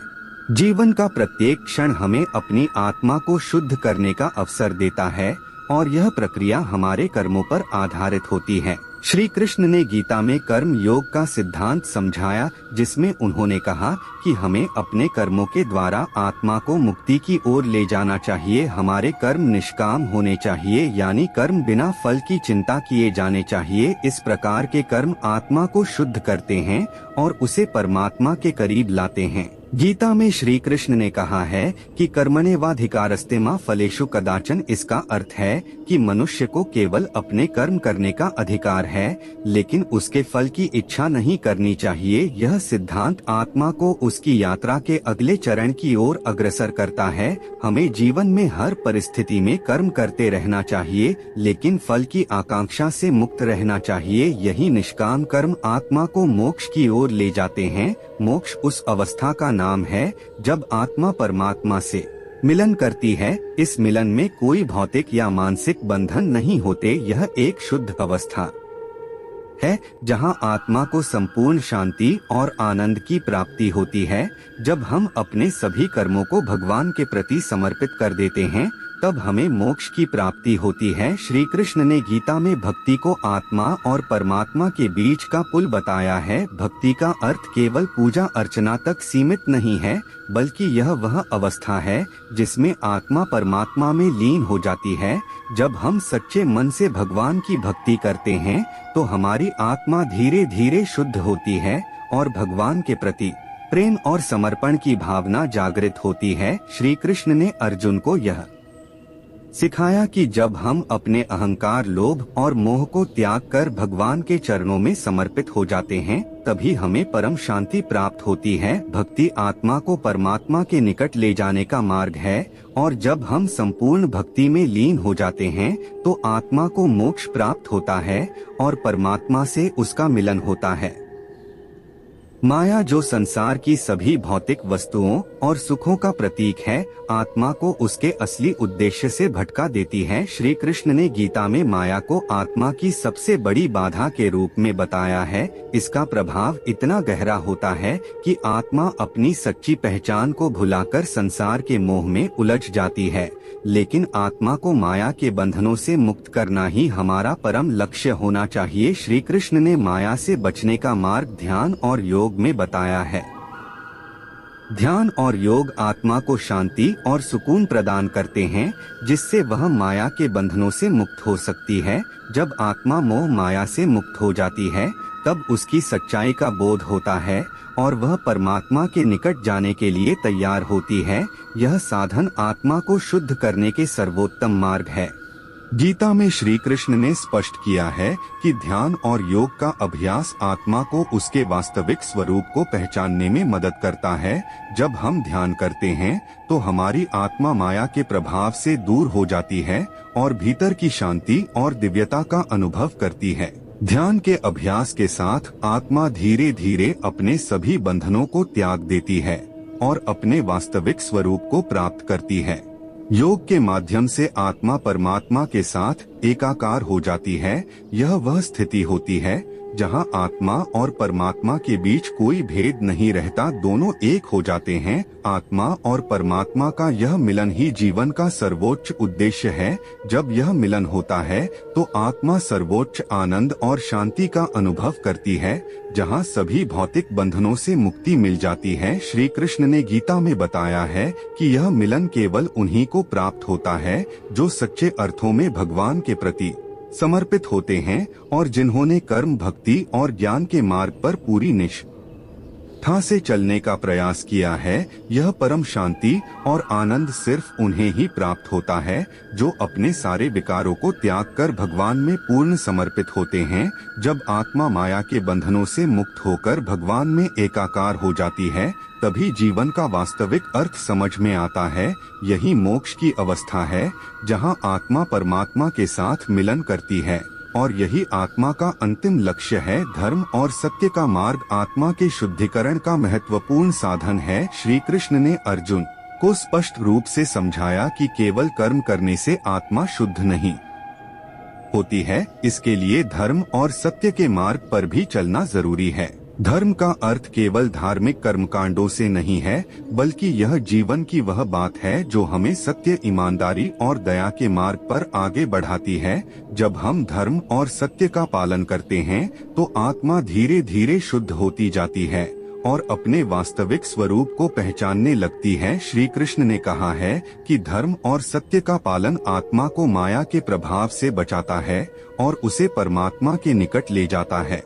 जीवन का प्रत्येक क्षण हमें अपनी आत्मा को शुद्ध करने का अवसर देता है और यह प्रक्रिया हमारे कर्मों पर आधारित होती है। श्री कृष्ण ने गीता में कर्म योग का सिद्धांत समझाया, जिसमें उन्होंने कहा कि हमें अपने कर्मों के द्वारा आत्मा को मुक्ति की ओर ले जाना चाहिए। हमारे कर्म निष्काम होने चाहिए, यानी कर्म बिना फल की चिंता किए जाने चाहिए। इस प्रकार के कर्म आत्मा को शुद्ध करते हैं और उसे परमात्मा के करीब लाते हैं। गीता में श्री कृष्ण ने कहा है कि कर्मण्येवाधिकारस्ते मा फलेषु कदाचन। इसका अर्थ है कि मनुष्य को केवल अपने कर्म करने का अधिकार है, लेकिन उसके फल की इच्छा नहीं करनी चाहिए। यह सिद्धांत आत्मा को उसकी यात्रा के अगले चरण की ओर अग्रसर करता है। हमें जीवन में हर परिस्थिति में कर्म करते रहना चाहिए, लेकिन फल की आकांक्षा से मुक्त रहना चाहिए। यही निष्काम कर्म आत्मा को मोक्ष की ओर ले जाते हैं। मोक्ष उस अवस्था का नाम है जब आत्मा परमात्मा से मिलन करती है। इस मिलन में कोई भौतिक या मानसिक बंधन नहीं होते। यह एक शुद्ध अवस्था है जहां आत्मा को संपूर्ण शांति और आनंद की प्राप्ति होती है। जब हम अपने सभी कर्मों को भगवान के प्रति समर्पित कर देते हैं तब हमें मोक्ष की प्राप्ति होती है। श्री कृष्ण ने गीता में भक्ति को आत्मा और परमात्मा के बीच का पुल बताया है। भक्ति का अर्थ केवल पूजा अर्चना तक सीमित नहीं है, बल्कि यह वह अवस्था है जिसमें आत्मा परमात्मा में लीन हो जाती है। जब हम सच्चे मन से भगवान की भक्ति करते हैं तो हमारी आत्मा धीरे धीरे शुद्ध होती है और भगवान के प्रति प्रेम और समर्पण की भावना जागृत होती है। श्री कृष्ण ने अर्जुन को यह सिखाया कि जब हम अपने अहंकार, लोभ और मोह को त्याग कर भगवान के चरणों में समर्पित हो जाते हैं तभी हमें परम शांति प्राप्त होती है। भक्ति आत्मा को परमात्मा के निकट ले जाने का मार्ग है और जब हम संपूर्ण भक्ति में लीन हो जाते हैं तो आत्मा को मोक्ष प्राप्त होता है और परमात्मा से उसका मिलन होता है। माया जो संसार की सभी भौतिक वस्तुओं और सुखों का प्रतीक है, आत्मा को उसके असली उद्देश्य से भटका देती है। श्री कृष्ण ने गीता में माया को आत्मा की सबसे बड़ी बाधा के रूप में बताया है। इसका प्रभाव इतना गहरा होता है कि आत्मा अपनी सच्ची पहचान को भुलाकर संसार के मोह में उलझ जाती है। लेकिन आत्मा को माया के बंधनों से मुक्त करना ही हमारा परम लक्ष्य होना चाहिए। श्री कृष्ण ने माया से बचने का मार्ग ध्यान और योग में बताया है। ध्यान और योग आत्मा को शांति और सुकून प्रदान करते हैं जिससे वह माया के बंधनों से मुक्त हो सकती है। जब आत्मा मोह माया से मुक्त हो जाती है तब उसकी सच्चाई का बोध होता है और वह परमात्मा के निकट जाने के लिए तैयार होती है। यह साधन आत्मा को शुद्ध करने के सर्वोत्तम मार्ग है। गीता में श्री कृष्ण ने स्पष्ट किया है कि ध्यान और योग का अभ्यास आत्मा को उसके वास्तविक स्वरूप को पहचानने में मदद करता है। जब हम ध्यान करते हैं तो हमारी आत्मा माया के प्रभाव से दूर हो जाती है और भीतर की शांति और दिव्यता का अनुभव करती है। ध्यान के अभ्यास के साथ आत्मा धीरे धीरे अपने सभी बंधनों को त्याग देती है और अपने वास्तविक स्वरूप को प्राप्त करती है। योग के माध्यम से आत्मा परमात्मा के साथ एकाकार हो जाती है। यह वह स्थिति होती है जहां आत्मा और परमात्मा के बीच कोई भेद नहीं रहता, दोनों एक हो जाते हैं। आत्मा और परमात्मा का यह मिलन ही जीवन का सर्वोच्च उद्देश्य है। जब यह मिलन होता है तो आत्मा सर्वोच्च आनंद और शांति का अनुभव करती है, जहां सभी भौतिक बंधनों से मुक्ति मिल जाती है। श्री कृष्ण ने गीता में बताया है कि यह मिलन केवल उन्हीं को प्राप्त होता है जो सच्चे अर्थों में भगवान के प्रति समर्पित होते हैं और जिन्होंने कर्म, भक्ति और ज्ञान के मार्ग पर पूरी निष्ठा से चलने का प्रयास किया है। यह परम शांति और आनंद सिर्फ उन्हें ही प्राप्त होता है जो अपने सारे विकारों को त्याग कर भगवान में पूर्ण समर्पित होते हैं। जब आत्मा माया के बंधनों से मुक्त होकर भगवान में एकाकार हो जाती है तभी जीवन का वास्तविक अर्थ समझ में आता है। यही मोक्ष की अवस्था है जहां आत्मा परमात्मा के साथ मिलन करती है और यही आत्मा का अंतिम लक्ष्य है। धर्म और सत्य का मार्ग आत्मा के शुद्धिकरण का महत्वपूर्ण साधन है। श्री कृष्ण ने अर्जुन को स्पष्ट रूप से समझाया कि केवल कर्म करने से आत्मा शुद्ध नहीं होती है, इसके लिए धर्म और सत्य के मार्ग पर भी चलना जरूरी है। धर्म का अर्थ केवल धार्मिक कर्मकांडों से नहीं है, बल्कि यह जीवन की वह बात है जो हमें सत्य, ईमानदारी और दया के मार्ग पर आगे बढ़ाती है। जब हम धर्म और सत्य का पालन करते हैं तो आत्मा धीरे धीरे शुद्ध होती जाती है और अपने वास्तविक स्वरूप को पहचानने लगती है। श्री कृष्ण ने कहा है कि धर्म और सत्य का पालन आत्मा को माया के प्रभाव से बचाता है और उसे परमात्मा के निकट ले जाता है।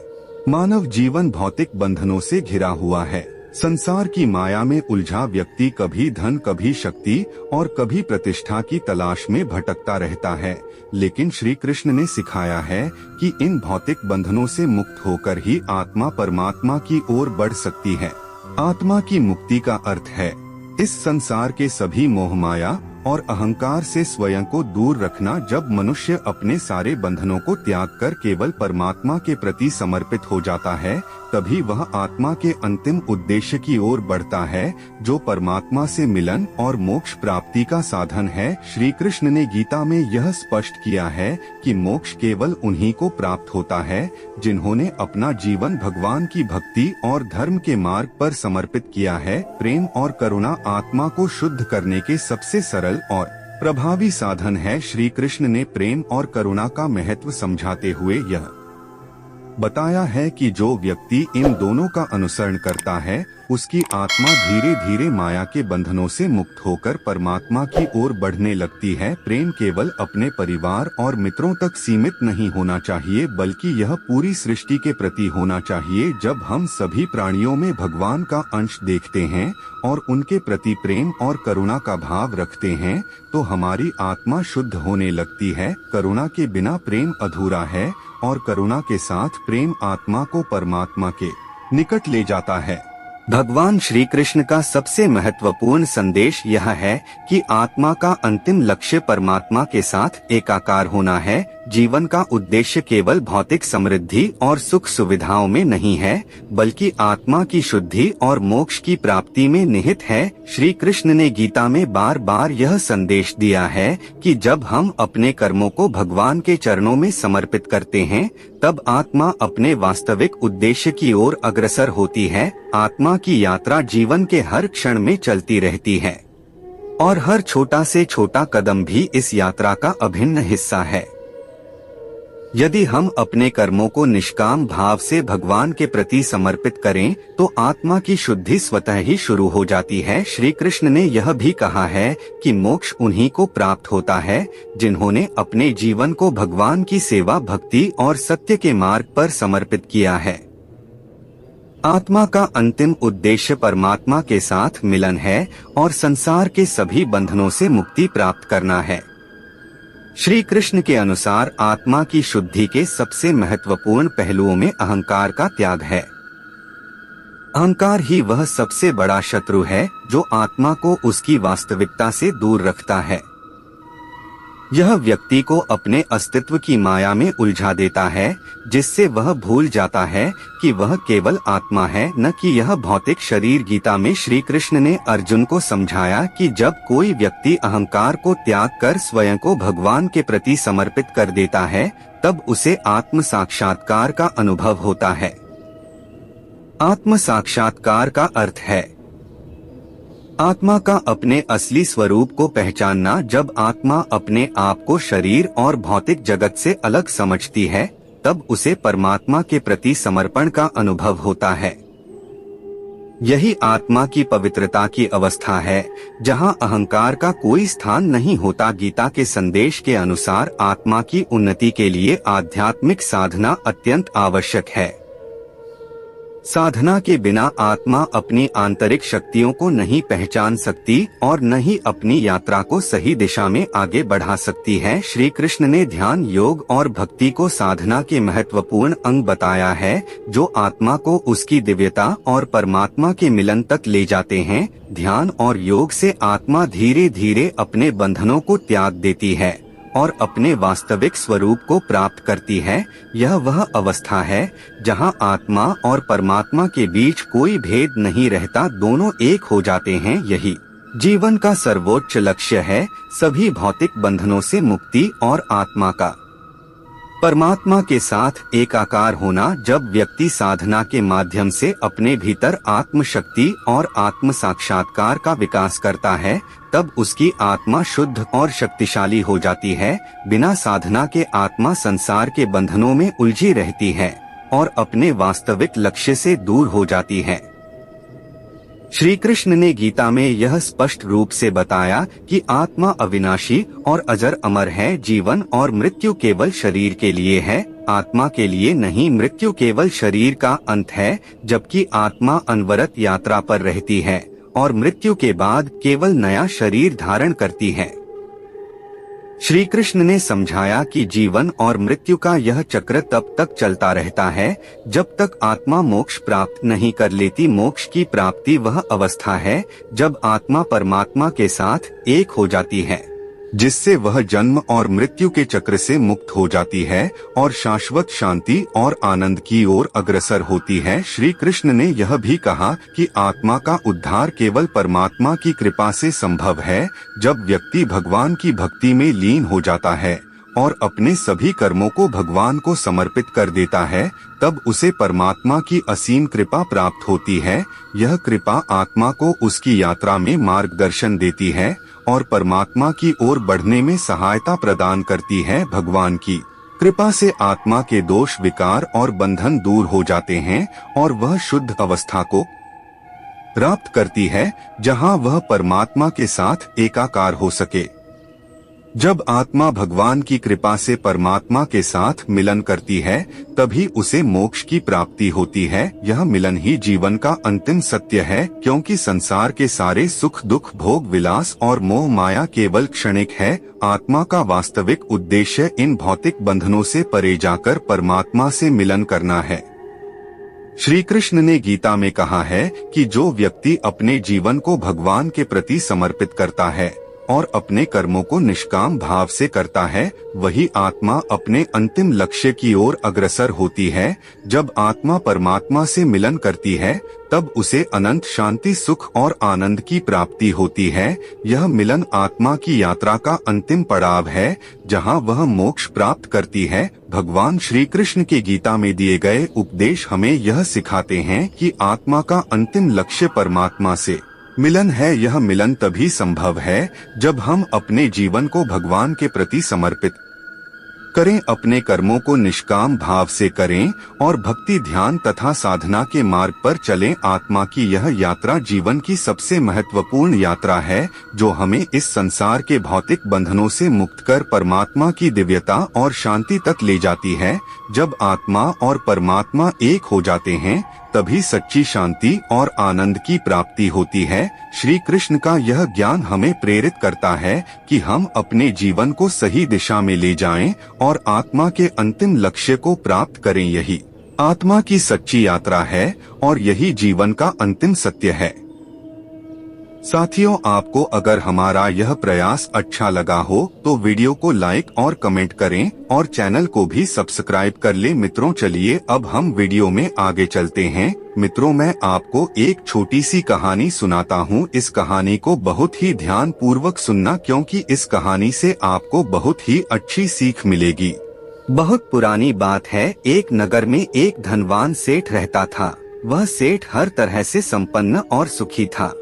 मानव जीवन भौतिक बंधनों से घिरा हुआ है। संसार की माया में उलझा व्यक्ति कभी धन, कभी शक्ति और कभी प्रतिष्ठा की तलाश में भटकता रहता है। लेकिन श्री कृष्ण ने सिखाया है कि इन भौतिक बंधनों से मुक्त होकर ही आत्मा परमात्मा की ओर बढ़ सकती है। आत्मा की मुक्ति का अर्थ है इस संसार के सभी मोह, माया और अहंकार से स्वयं को दूर रखना। जब मनुष्य अपने सारे बंधनों को त्याग कर केवल परमात्मा के प्रति समर्पित हो जाता है, तभी वह आत्मा के अंतिम उद्देश्य की ओर बढ़ता है, जो परमात्मा से मिलन और मोक्ष प्राप्ति का साधन है। श्री कृष्ण ने गीता में यह स्पष्ट किया है कि मोक्ष केवल उन्हीं को प्राप्त होता है जिन्होंने अपना जीवन भगवान की भक्ति और धर्म के मार्ग पर समर्पित किया है। प्रेम और करुणा आत्मा को शुद्ध करने के सबसे सरल और प्रभावी साधन है। श्री कृष्ण ने प्रेम और करुणा का महत्व समझाते हुए यह बताया है कि जो व्यक्ति इन दोनों का अनुसरण करता है, उसकी आत्मा धीरे धीरे माया के बंधनों से मुक्त होकर परमात्मा की ओर बढ़ने लगती है। प्रेम केवल अपने परिवार और मित्रों तक सीमित नहीं होना चाहिए, बल्कि यह पूरी सृष्टि के प्रति होना चाहिए। जब हम सभी प्राणियों में भगवान का अंश देखते हैं और उनके प्रति प्रेम और करुणा का भाव रखते हैं, तो हमारी आत्मा शुद्ध होने लगती है। करुणा के बिना प्रेम अधूरा है और करुणा के साथ प्रेम आत्मा को परमात्मा के निकट ले जाता है। भगवान श्री कृष्ण का सबसे महत्वपूर्ण संदेश यह है कि आत्मा का अंतिम लक्ष्य परमात्मा के साथ एकाकार होना है। जीवन का उद्देश्य केवल भौतिक समृद्धि और सुख सुविधाओं में नहीं है, बल्कि आत्मा की शुद्धि और मोक्ष की प्राप्ति में निहित है। श्री कृष्ण ने गीता में बार बार यह संदेश दिया है कि जब हम अपने कर्मों को भगवान के चरणों में समर्पित करते हैं, तब आत्मा अपने वास्तविक उद्देश्य की ओर अग्रसर होती है। आत्मा की यात्रा जीवन के हर क्षण में चलती रहती है और हर छोटा से छोटा कदम भी इस यात्रा का अभिन्न हिस्सा है। यदि हम अपने कर्मों को निष्काम भाव से भगवान के प्रति समर्पित करें, तो आत्मा की शुद्धि स्वतः ही शुरू हो जाती है। श्री कृष्ण ने यह भी कहा है कि मोक्ष उन्हीं को प्राप्त होता है जिन्होंने अपने जीवन को भगवान की सेवा, भक्ति और सत्य के मार्ग पर समर्पित किया है। आत्मा का अंतिम उद्देश्य परमात्मा के साथ मिलन है और संसार के सभी बंधनों से मुक्ति प्राप्त करना है। श्री कृष्ण के अनुसार आत्मा की शुद्धि के सबसे महत्वपूर्ण पहलुओं में अहंकार का त्याग है। अहंकार ही वह सबसे बड़ा शत्रु है जो आत्मा को उसकी वास्तविकता से दूर रखता है। यह व्यक्ति को अपने अस्तित्व की माया में उलझा देता है, जिससे वह भूल जाता है कि वह केवल आत्मा है, न कि यह भौतिक शरीर। गीता में श्री कृष्ण ने अर्जुन को समझाया कि जब कोई व्यक्ति अहंकार को त्याग कर स्वयं को भगवान के प्रति समर्पित कर देता है, तब उसे आत्म साक्षात्कार का अनुभव होता है। आत्म साक्षात्कार का अर्थ है आत्मा का अपने असली स्वरूप को पहचानना। जब आत्मा अपने आप को शरीर और भौतिक जगत से अलग समझती है, तब उसे परमात्मा के प्रति समर्पण का अनुभव होता है। यही आत्मा की पवित्रता की अवस्था है, जहां अहंकार का कोई स्थान नहीं होता। गीता के संदेश के अनुसार आत्मा की उन्नति के लिए आध्यात्मिक साधना अत्यंत आवश्यक है। साधना के बिना आत्मा अपनी आंतरिक शक्तियों को नहीं पहचान सकती और न ही अपनी यात्रा को सही दिशा में आगे बढ़ा सकती है। श्री कृष्ण ने ध्यान, योग और भक्ति को साधना के महत्वपूर्ण अंग बताया है, जो आत्मा को उसकी दिव्यता और परमात्मा के मिलन तक ले जाते हैं। ध्यान और योग से आत्मा धीरे धीरे अपने बंधनों को त्याग देती है और अपने वास्तविक स्वरूप को प्राप्त करती है। यह वह अवस्था है जहां आत्मा और परमात्मा के बीच कोई भेद नहीं रहता, दोनों एक हो जाते हैं। यही जीवन का सर्वोच्च लक्ष्य है, सभी भौतिक बंधनों से मुक्ति और आत्मा का परमात्मा के साथ एकाकार होना। जब व्यक्ति साधना के माध्यम से अपने भीतर आत्म शक्ति और आत्म साक्षात्कार का विकास करता है, तब उसकी आत्मा शुद्ध और शक्तिशाली हो जाती है। बिना साधना के आत्मा संसार के बंधनों में उलझी रहती है और अपने वास्तविक लक्ष्य से दूर हो जाती है। श्री कृष्ण ने गीता में यह स्पष्ट रूप से बताया कि आत्मा अविनाशी और अजर अमर है। जीवन और मृत्यु केवल शरीर के लिए है, आत्मा के लिए नहीं। मृत्यु केवल शरीर का अंत है, जबकि आत्मा अनवरत यात्रा पर रहती है और मृत्यु के बाद केवल नया शरीर धारण करती है। श्री कृष्ण ने समझाया कि जीवन और मृत्यु का यह चक्र तब तक चलता रहता है जब तक आत्मा मोक्ष प्राप्त नहीं कर लेती। मोक्ष की प्राप्ति वह अवस्था है जब आत्मा परमात्मा के साथ एक हो जाती है, जिससे वह जन्म और मृत्यु के चक्र से मुक्त हो जाती है और शाश्वत शांति और आनंद की ओर अग्रसर होती है। श्री कृष्ण ने यह भी कहा कि आत्मा का उद्धार केवल परमात्मा की कृपा से संभव है। जब व्यक्ति भगवान की भक्ति में लीन हो जाता है और अपने सभी कर्मों को भगवान को समर्पित कर देता है, तब उसे परमात्मा की असीम कृपा प्राप्त होती है। यह कृपा आत्मा को उसकी यात्रा में मार्गदर्शन देती है और परमात्मा की ओर बढ़ने में सहायता प्रदान करती है। भगवान की कृपा से आत्मा के दोष, विकार और बंधन दूर हो जाते हैं और वह शुद्ध अवस्था को प्राप्त करती है जहां वह परमात्मा के साथ एकाकार हो सके। जब आत्मा भगवान की कृपा से परमात्मा के साथ मिलन करती है, तभी उसे मोक्ष की प्राप्ति होती है। यह मिलन ही जीवन का अंतिम सत्य है, क्योंकि संसार के सारे सुख दुख, भोग विलास और मोह माया केवल क्षणिक है। आत्मा का वास्तविक उद्देश्य इन भौतिक बंधनों से परे जाकर परमात्मा से मिलन करना है। श्री कृष्ण ने गीता में कहा है कि जो व्यक्ति अपने जीवन को भगवान के प्रति समर्पित करता है और अपने कर्मों को निष्काम भाव से करता है, वही आत्मा अपने अंतिम लक्ष्य की ओर अग्रसर होती है। जब आत्मा परमात्मा से मिलन करती है, तब उसे अनंत शांति, सुख और आनंद की प्राप्ति होती है। यह मिलन आत्मा की यात्रा का अंतिम पड़ाव है, जहां वह मोक्ष प्राप्त करती है। भगवान श्री कृष्ण के गीता में दिए गए उपदेश हमें यह सिखाते हैं कि आत्मा का अंतिम लक्ष्य परमात्मा से मिलन है। यह मिलन तभी संभव है जब हम अपने जीवन को भगवान के प्रति समर्पित करें, अपने कर्मों को निष्काम भाव से करें और भक्ति, ध्यान तथा साधना के मार्ग पर चलें। आत्मा की यह यात्रा जीवन की सबसे महत्वपूर्ण यात्रा है, जो हमें इस संसार के भौतिक बंधनों से मुक्त कर परमात्मा की दिव्यता और शांति तक ले जाती है। जब आत्मा और परमात्मा एक हो जाते हैं, तभी सच्ची शांति और आनंद की प्राप्ति होती है। श्री कृष्ण का यह ज्ञान हमें प्रेरित करता है कि हम अपने जीवन को सही दिशा में ले जाएं और आत्मा के अंतिम लक्ष्य को प्राप्त करें। यही आत्मा की सच्ची यात्रा है और यही जीवन का अंतिम सत्य है। साथियों, आपको अगर हमारा यह प्रयास अच्छा लगा हो तो वीडियो को लाइक और कमेंट करें और चैनल को भी सब्सक्राइब कर लें। मित्रों, चलिए अब हम वीडियो में आगे चलते हैं। मित्रों, मैं आपको एक छोटी सी कहानी सुनाता हूँ। इस कहानी को बहुत ही ध्यान पूर्वक सुनना, क्योंकि इस कहानी से आपको बहुत ही अच्छी सीख मिलेगी। बहुत पुरानी बात है। एक नगर में एक धनवान सेठ रहता था। वह सेठ हर तरह से संपन्न और सुखी था।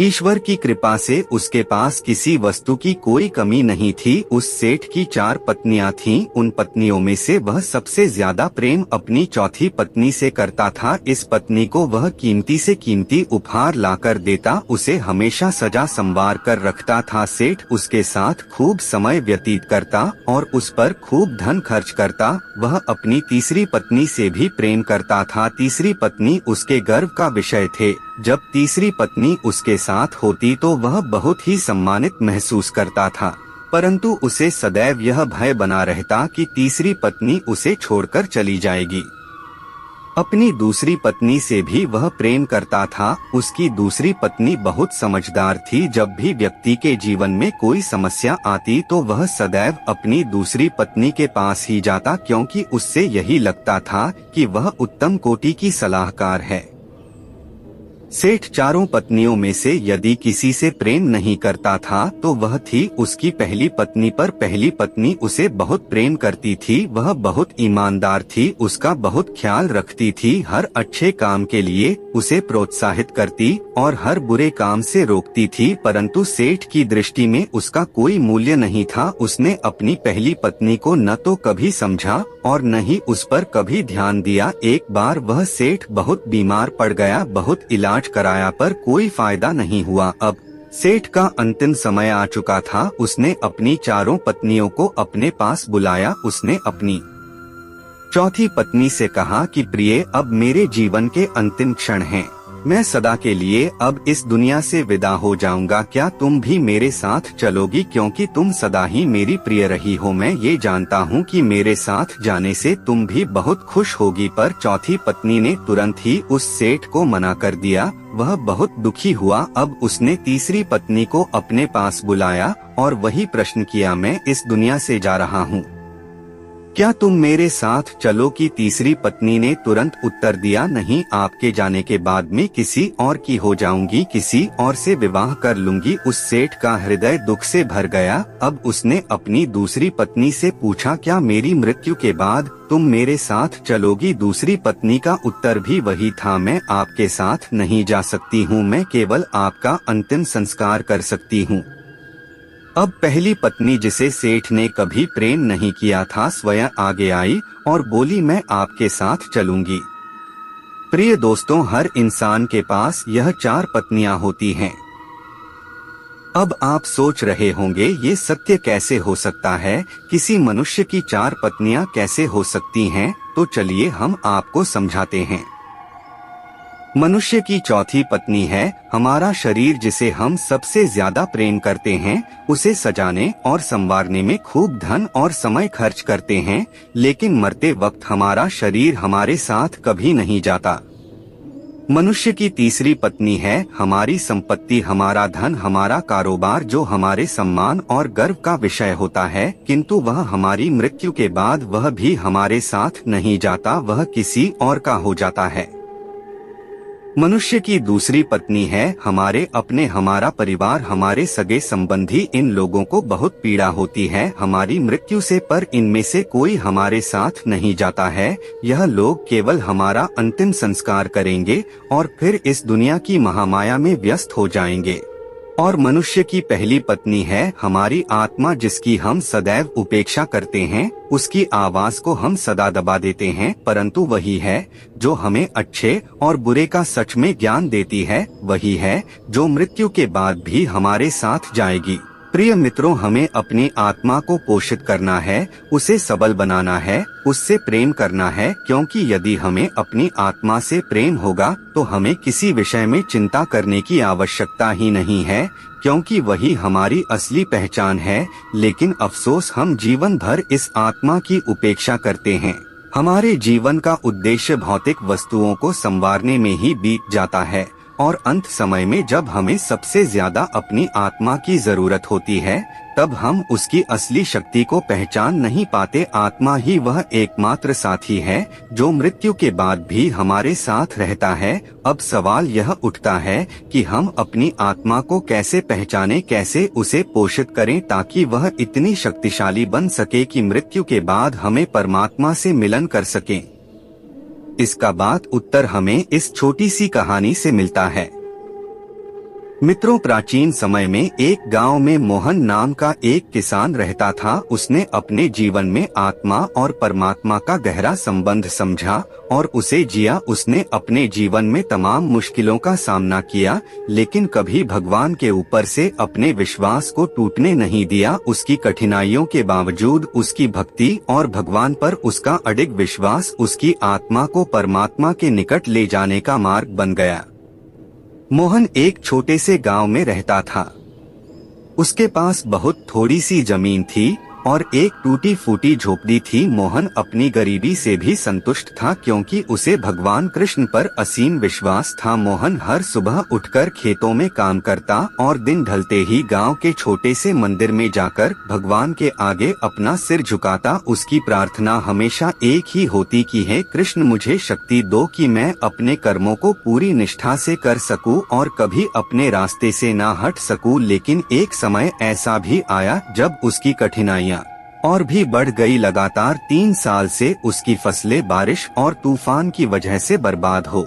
ईश्वर की कृपा से उसके पास किसी वस्तु की कोई कमी नहीं थी। उस सेठ की 4 पत्नियां थीं। उन पत्नियों में से वह सबसे ज्यादा प्रेम अपनी चौथी पत्नी से करता था। इस पत्नी को वह कीमती से कीमती उपहार लाकर देता, उसे हमेशा सजा संवार कर रखता था। सेठ उसके साथ खूब समय व्यतीत करता और उस पर खूब धन खर्च करता। वह अपनी तीसरी पत्नी से भी प्रेम करता था। तीसरी पत्नी उसके गर्व का विषय थे। जब तीसरी पत्नी उसके साथ होती तो वह बहुत ही सम्मानित महसूस करता था, परंतु उसे सदैव यह भय बना रहता कि तीसरी पत्नी उसे छोड़कर चली जाएगी। अपनी दूसरी पत्नी से भी वह प्रेम करता था। उसकी दूसरी पत्नी बहुत समझदार थी। जब भी व्यक्ति के जीवन में कोई समस्या आती तो वह सदैव अपनी दूसरी पत्नी के पास ही जाता, क्योंकि उससे यही लगता था कि वह उत्तम कोटि की सलाहकार है। सेठ 4 पत्नियों में से यदि किसी से प्रेम नहीं करता था तो वह थी उसकी पहली पत्नी पर। पहली पत्नी उसे बहुत प्रेम करती थी। वह बहुत ईमानदार थी, उसका बहुत ख्याल रखती थी, हर अच्छे काम के लिए उसे प्रोत्साहित करती और हर बुरे काम से रोकती थी। परंतु सेठ की दृष्टि में उसका कोई मूल्य नहीं था। उसने अपनी पहली पत्नी को न तो कभी समझा और न ही उस पर कभी ध्यान दिया। एक बार वह सेठ बहुत बीमार पड़ गया। बहुत इलाज कराया पर कोई फायदा नहीं हुआ। अब सेठ का अंतिम समय आ चुका था। उसने अपनी 4 पत्नियों को अपने पास बुलाया। उसने अपनी चौथी पत्नी से कहा कि प्रिय, अब मेरे जीवन के अंतिम क्षण हैं। मैं सदा के लिए अब इस दुनिया से विदा हो जाऊंगा, क्या तुम भी मेरे साथ चलोगी? क्योंकि तुम सदा ही मेरी प्रिय रही हो। मैं ये जानता हूँ कि मेरे साथ जाने से तुम भी बहुत खुश होगी। पर चौथी पत्नी ने तुरंत ही उस सेठ को मना कर दिया। वह बहुत दुखी हुआ। अब उसने तीसरी पत्नी को अपने पास बुलाया और वही प्रश्न किया, मैं इस दुनिया से जा रहा हूँ, क्या तुम मेरे साथ चलो? की तीसरी पत्नी ने तुरंत उत्तर दिया, नहीं, आपके जाने के बाद मैं किसी और की हो जाऊंगी, किसी और से विवाह कर लूंगी। उस सेठ का हृदय दुख से भर गया। अब उसने अपनी दूसरी पत्नी से पूछा, क्या मेरी मृत्यु के बाद तुम मेरे साथ चलोगी? दूसरी पत्नी का उत्तर भी वही था, मैं आपके साथ नहीं जा सकती हूँ, मैं केवल आपका अंतिम संस्कार कर सकती हूँ। अब पहली पत्नी, जिसे सेठ ने कभी प्रेम नहीं किया था, स्वयं आगे आई और बोली, मैं आपके साथ चलूंगी। प्रिय दोस्तों, हर इंसान के पास यह 4 पत्नियां होती हैं। अब आप सोच रहे होंगे, ये सत्य कैसे हो सकता है? किसी मनुष्य की 4 पत्नियां कैसे हो सकती हैं? तो चलिए हम आपको समझाते हैं। मनुष्य की चौथी पत्नी है हमारा शरीर, जिसे हम सबसे ज्यादा प्रेम करते हैं। उसे सजाने और संवारने में खूब धन और समय खर्च करते हैं, लेकिन मरते वक्त हमारा शरीर हमारे साथ कभी नहीं जाता। मनुष्य की तीसरी पत्नी है हमारी संपत्ति, हमारा धन, हमारा कारोबार, जो हमारे सम्मान और गर्व का विषय होता है, किंतु वह हमारी मृत्यु के बाद वह भी हमारे साथ नहीं जाता, वह किसी और का हो जाता है। मनुष्य की दूसरी पत्नी है हमारे अपने, हमारा परिवार, हमारे सगे संबंधी। इन लोगों को बहुत पीड़ा होती है हमारी मृत्यु से, पर इनमें से कोई हमारे साथ नहीं जाता है। यह लोग केवल हमारा अंतिम संस्कार करेंगे और फिर इस दुनिया की महामाया में व्यस्त हो जाएंगे। और मनुष्य की पहली पत्नी है हमारी आत्मा, जिसकी हम सदैव उपेक्षा करते हैं। उसकी आवाज को हम सदा दबा देते हैं, परंतु वही है जो हमें अच्छे और बुरे का सच में ज्ञान देती है। वही है जो मृत्यु के बाद भी हमारे साथ जाएगी। प्रिय मित्रों, हमें अपनी आत्मा को पोषित करना है, उसे सबल बनाना है, उससे प्रेम करना है, क्योंकि यदि हमें अपनी आत्मा से प्रेम होगा तो हमें किसी विषय में चिंता करने की आवश्यकता ही नहीं है, क्योंकि वही हमारी असली पहचान है। लेकिन अफसोस, हम जीवन भर इस आत्मा की उपेक्षा करते हैं। हमारे जीवन का उद्देश्य भौतिक वस्तुओं को संवारने में ही बीत जाता है और अंत समय में जब हमें सबसे ज्यादा अपनी आत्मा की जरूरत होती है, तब हम उसकी असली शक्ति को पहचान नहीं पाते। आत्मा ही वह एकमात्र साथी है जो मृत्यु के बाद भी हमारे साथ रहता है। अब सवाल यह उठता है कि हम अपनी आत्मा को कैसे पहचानें, कैसे उसे पोषित करें, ताकि वह इतनी शक्तिशाली बन सके कि मृत्यु के बाद हमें परमात्मा से मिलन कर सके। इसका बात उत्तर हमें इस छोटी सी कहानी से मिलता है। मित्रों, प्राचीन समय में एक गांव में मोहन नाम का एक किसान रहता था। उसने अपने जीवन में आत्मा और परमात्मा का गहरा संबंध समझा और उसे जिया। उसने अपने जीवन में तमाम मुश्किलों का सामना किया, लेकिन कभी भगवान के ऊपर से अपने विश्वास को टूटने नहीं दिया। उसकी कठिनाइयों के बावजूद उसकी भक्ति और भगवान पर उसका अडिग विश्वास उसकी आत्मा को परमात्मा के निकट ले जाने का मार्ग बन गया। मोहन एक छोटे से गांव में रहता था। उसके पास बहुत थोड़ी सी जमीन थी और एक टूटी फूटी झोपड़ी थी। मोहन अपनी गरीबी से भी संतुष्ट था, क्योंकि उसे भगवान कृष्ण पर असीम विश्वास था। मोहन हर सुबह उठकर खेतों में काम करता और दिन ढलते ही गांव के छोटे से मंदिर में जाकर भगवान के आगे अपना सिर झुकाता। उसकी प्रार्थना हमेशा एक ही होती कि हे कृष्ण, मुझे शक्ति दो कि मैं अपने कर्मों को पूरी निष्ठा से कर सकूं और कभी अपने रास्ते से ना हट सकूं। लेकिन एक समय ऐसा भी आया जब उसकी कठिनाइयां और भी बढ़ गई। लगातार 3 साल से उसकी फसलें बारिश और तूफान की वजह से बर्बाद हो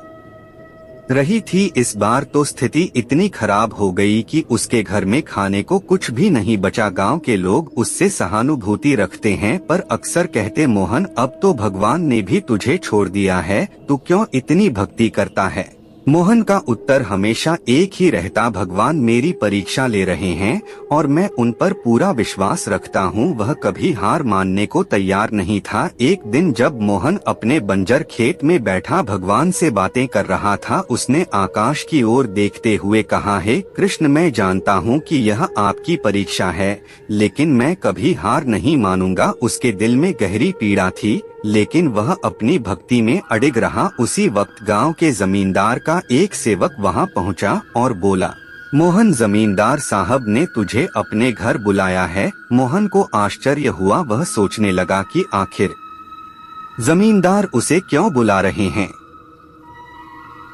रही थी। इस बार तो स्थिति इतनी खराब हो गई कि उसके घर में खाने को कुछ भी नहीं बचा। गांव के लोग उससे सहानुभूति रखते हैं, पर अक्सर कहते, मोहन, अब तो भगवान ने भी तुझे छोड़ दिया है, तू क्यों इतनी भक्ति करता है? मोहन का उत्तर हमेशा एक ही रहता, भगवान मेरी परीक्षा ले रहे हैं और मैं उन पर पूरा विश्वास रखता हूँ। वह कभी हार मानने को तैयार नहीं था। एक दिन जब मोहन अपने बंजर खेत में बैठा भगवान से बातें कर रहा था, उसने आकाश की ओर देखते हुए कहा, हे कृष्ण, मैं जानता हूँ कि यह आपकी परीक्षा है, लेकिन मैं कभी हार नहीं मानूंगा। उसके दिल में गहरी पीड़ा थी, लेकिन वह अपनी भक्ति में अडिग रहा। उसी वक्त गांव के जमींदार का एक सेवक वहां पहुंचा और बोला, मोहन, जमींदार साहब ने तुझे अपने घर बुलाया है। मोहन को आश्चर्य हुआ। वह सोचने लगा कि आखिर जमींदार उसे क्यों बुला रहे हैं।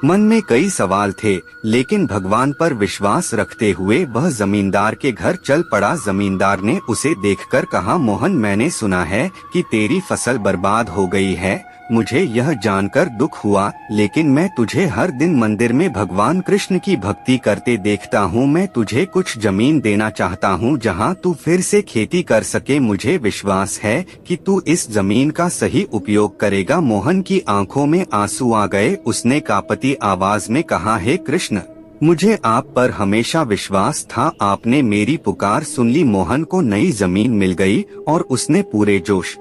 मन में कई सवाल थे, लेकिन भगवान पर विश्वास रखते हुए वह जमींदार के घर चल पड़ा। जमींदार ने उसे देखकर कहा, मोहन, मैंने सुना है कि तेरी फसल बर्बाद हो गई है। मुझे यह जानकर दुख हुआ, लेकिन मैं तुझे हर दिन मंदिर में भगवान कृष्ण की भक्ति करते देखता हूँ। मैं तुझे कुछ जमीन देना चाहता हूँ जहाँ तू फिर से खेती कर सके। मुझे विश्वास है कि तू इस जमीन का सही उपयोग करेगा। मोहन की आंखों में आंसू आ गए। उसने कांपती आवाज में कहा, हे कृष्ण, मुझे आप पर हमेशा विश्वास था। आपने मेरी पुकार सुन ली। मोहन को नई जमीन मिल गई और उसने पूरे जोश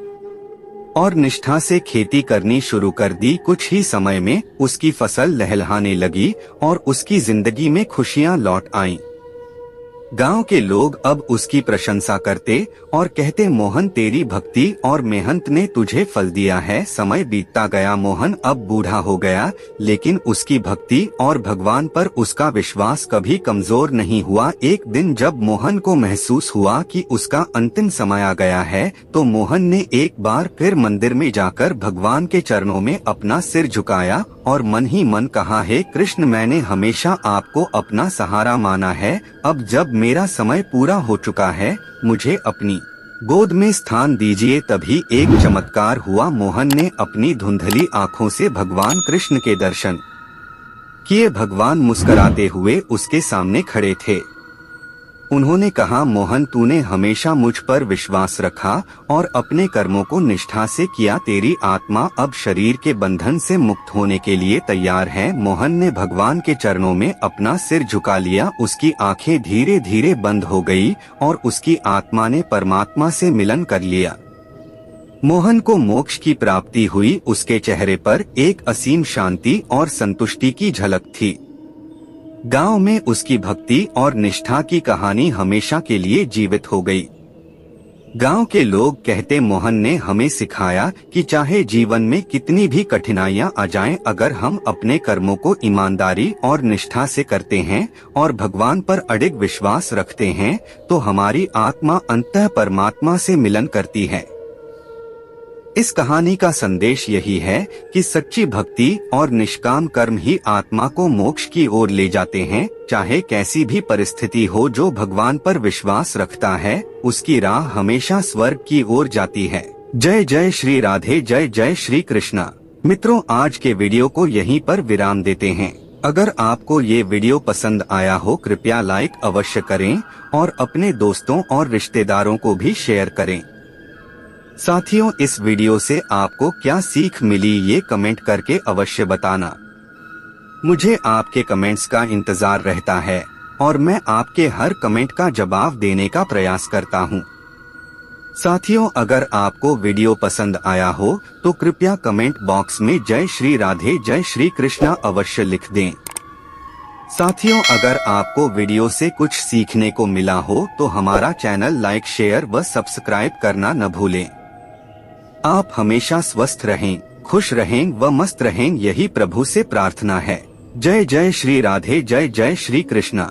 और निष्ठा से खेती करनी शुरू कर दी। कुछ ही समय में उसकी फसल लहलहाने लगी और उसकी जिंदगी में खुशियां लौट आईं। गांव के लोग अब उसकी प्रशंसा करते और कहते, मोहन, तेरी भक्ति और मेहनत ने तुझे फल दिया है। समय बीतता गया। मोहन अब बूढ़ा हो गया, लेकिन उसकी भक्ति और भगवान पर उसका विश्वास कभी कमजोर नहीं हुआ। एक दिन जब मोहन को महसूस हुआ कि उसका अंतिम समय आ गया है, तो मोहन ने एक बार फिर मंदिर में जाकर भगवान के चरणों में अपना सिर झुकाया और मन ही मन कहा, हे कृष्ण, मैंने हमेशा आपको अपना सहारा माना है। अब जब मेरा समय पूरा हो चुका है, मुझे अपनी गोद में स्थान दीजिए। तभी एक चमत्कार हुआ। मोहन ने अपनी धुंधली आंखों से भगवान कृष्ण के दर्शन किए। भगवान मुस्कुराते हुए उसके सामने खड़े थे। उन्होंने कहा, मोहन, तूने हमेशा मुझ पर विश्वास रखा और अपने कर्मों को निष्ठा से किया। तेरी आत्मा अब शरीर के बंधन से मुक्त होने के लिए तैयार है। मोहन ने भगवान के चरणों में अपना सिर झुका लिया। उसकी आंखें धीरे धीरे बंद हो गई और उसकी आत्मा ने परमात्मा से मिलन कर लिया। मोहन को मोक्ष की प्राप्ति हुई। उसके चेहरे पर एक असीम शांति और संतुष्टि की झलक थी। गांव में उसकी भक्ति और निष्ठा की कहानी हमेशा के लिए जीवित हो गई। गांव के लोग कहते, मोहन ने हमें सिखाया कि चाहे जीवन में कितनी भी कठिनाइयां आ जाएं, अगर हम अपने कर्मों को ईमानदारी और निष्ठा से करते हैं और भगवान पर अडिग विश्वास रखते हैं, तो हमारी आत्मा अंततः परमात्मा से मिलन करती है। इस कहानी का संदेश यही है कि सच्ची भक्ति और निष्काम कर्म ही आत्मा को मोक्ष की ओर ले जाते हैं। चाहे कैसी भी परिस्थिति हो, जो भगवान पर विश्वास रखता है, उसकी राह हमेशा स्वर्ग की ओर जाती है। जय जय श्री राधे, जय जय श्री कृष्णा। मित्रों, आज के वीडियो को यहीं पर विराम देते हैं। अगर आपको ये वीडियो पसंद आया हो, कृपया लाइक अवश्य करें और अपने दोस्तों और रिश्तेदारों को भी शेयर करें। साथियों, इस वीडियो से आपको क्या सीख मिली, ये कमेंट करके अवश्य बताना। मुझे आपके कमेंट्स का इंतजार रहता है और मैं आपके हर कमेंट का जवाब देने का प्रयास करता हूँ। साथियों, अगर आपको वीडियो पसंद आया हो तो कृपया कमेंट बॉक्स में जय श्री राधे, जय श्री कृष्णा अवश्य लिख दें। साथियों, अगर आपको वीडियो से कुछ सीखने को मिला हो तो हमारा चैनल लाइक, शेयर व सब्सक्राइब करना न भूलें। आप हमेशा स्वस्थ रहें, खुश रहें व मस्त रहें, यही प्रभु से प्रार्थना है। जय जय श्री राधे, जय जय श्री कृष्णा।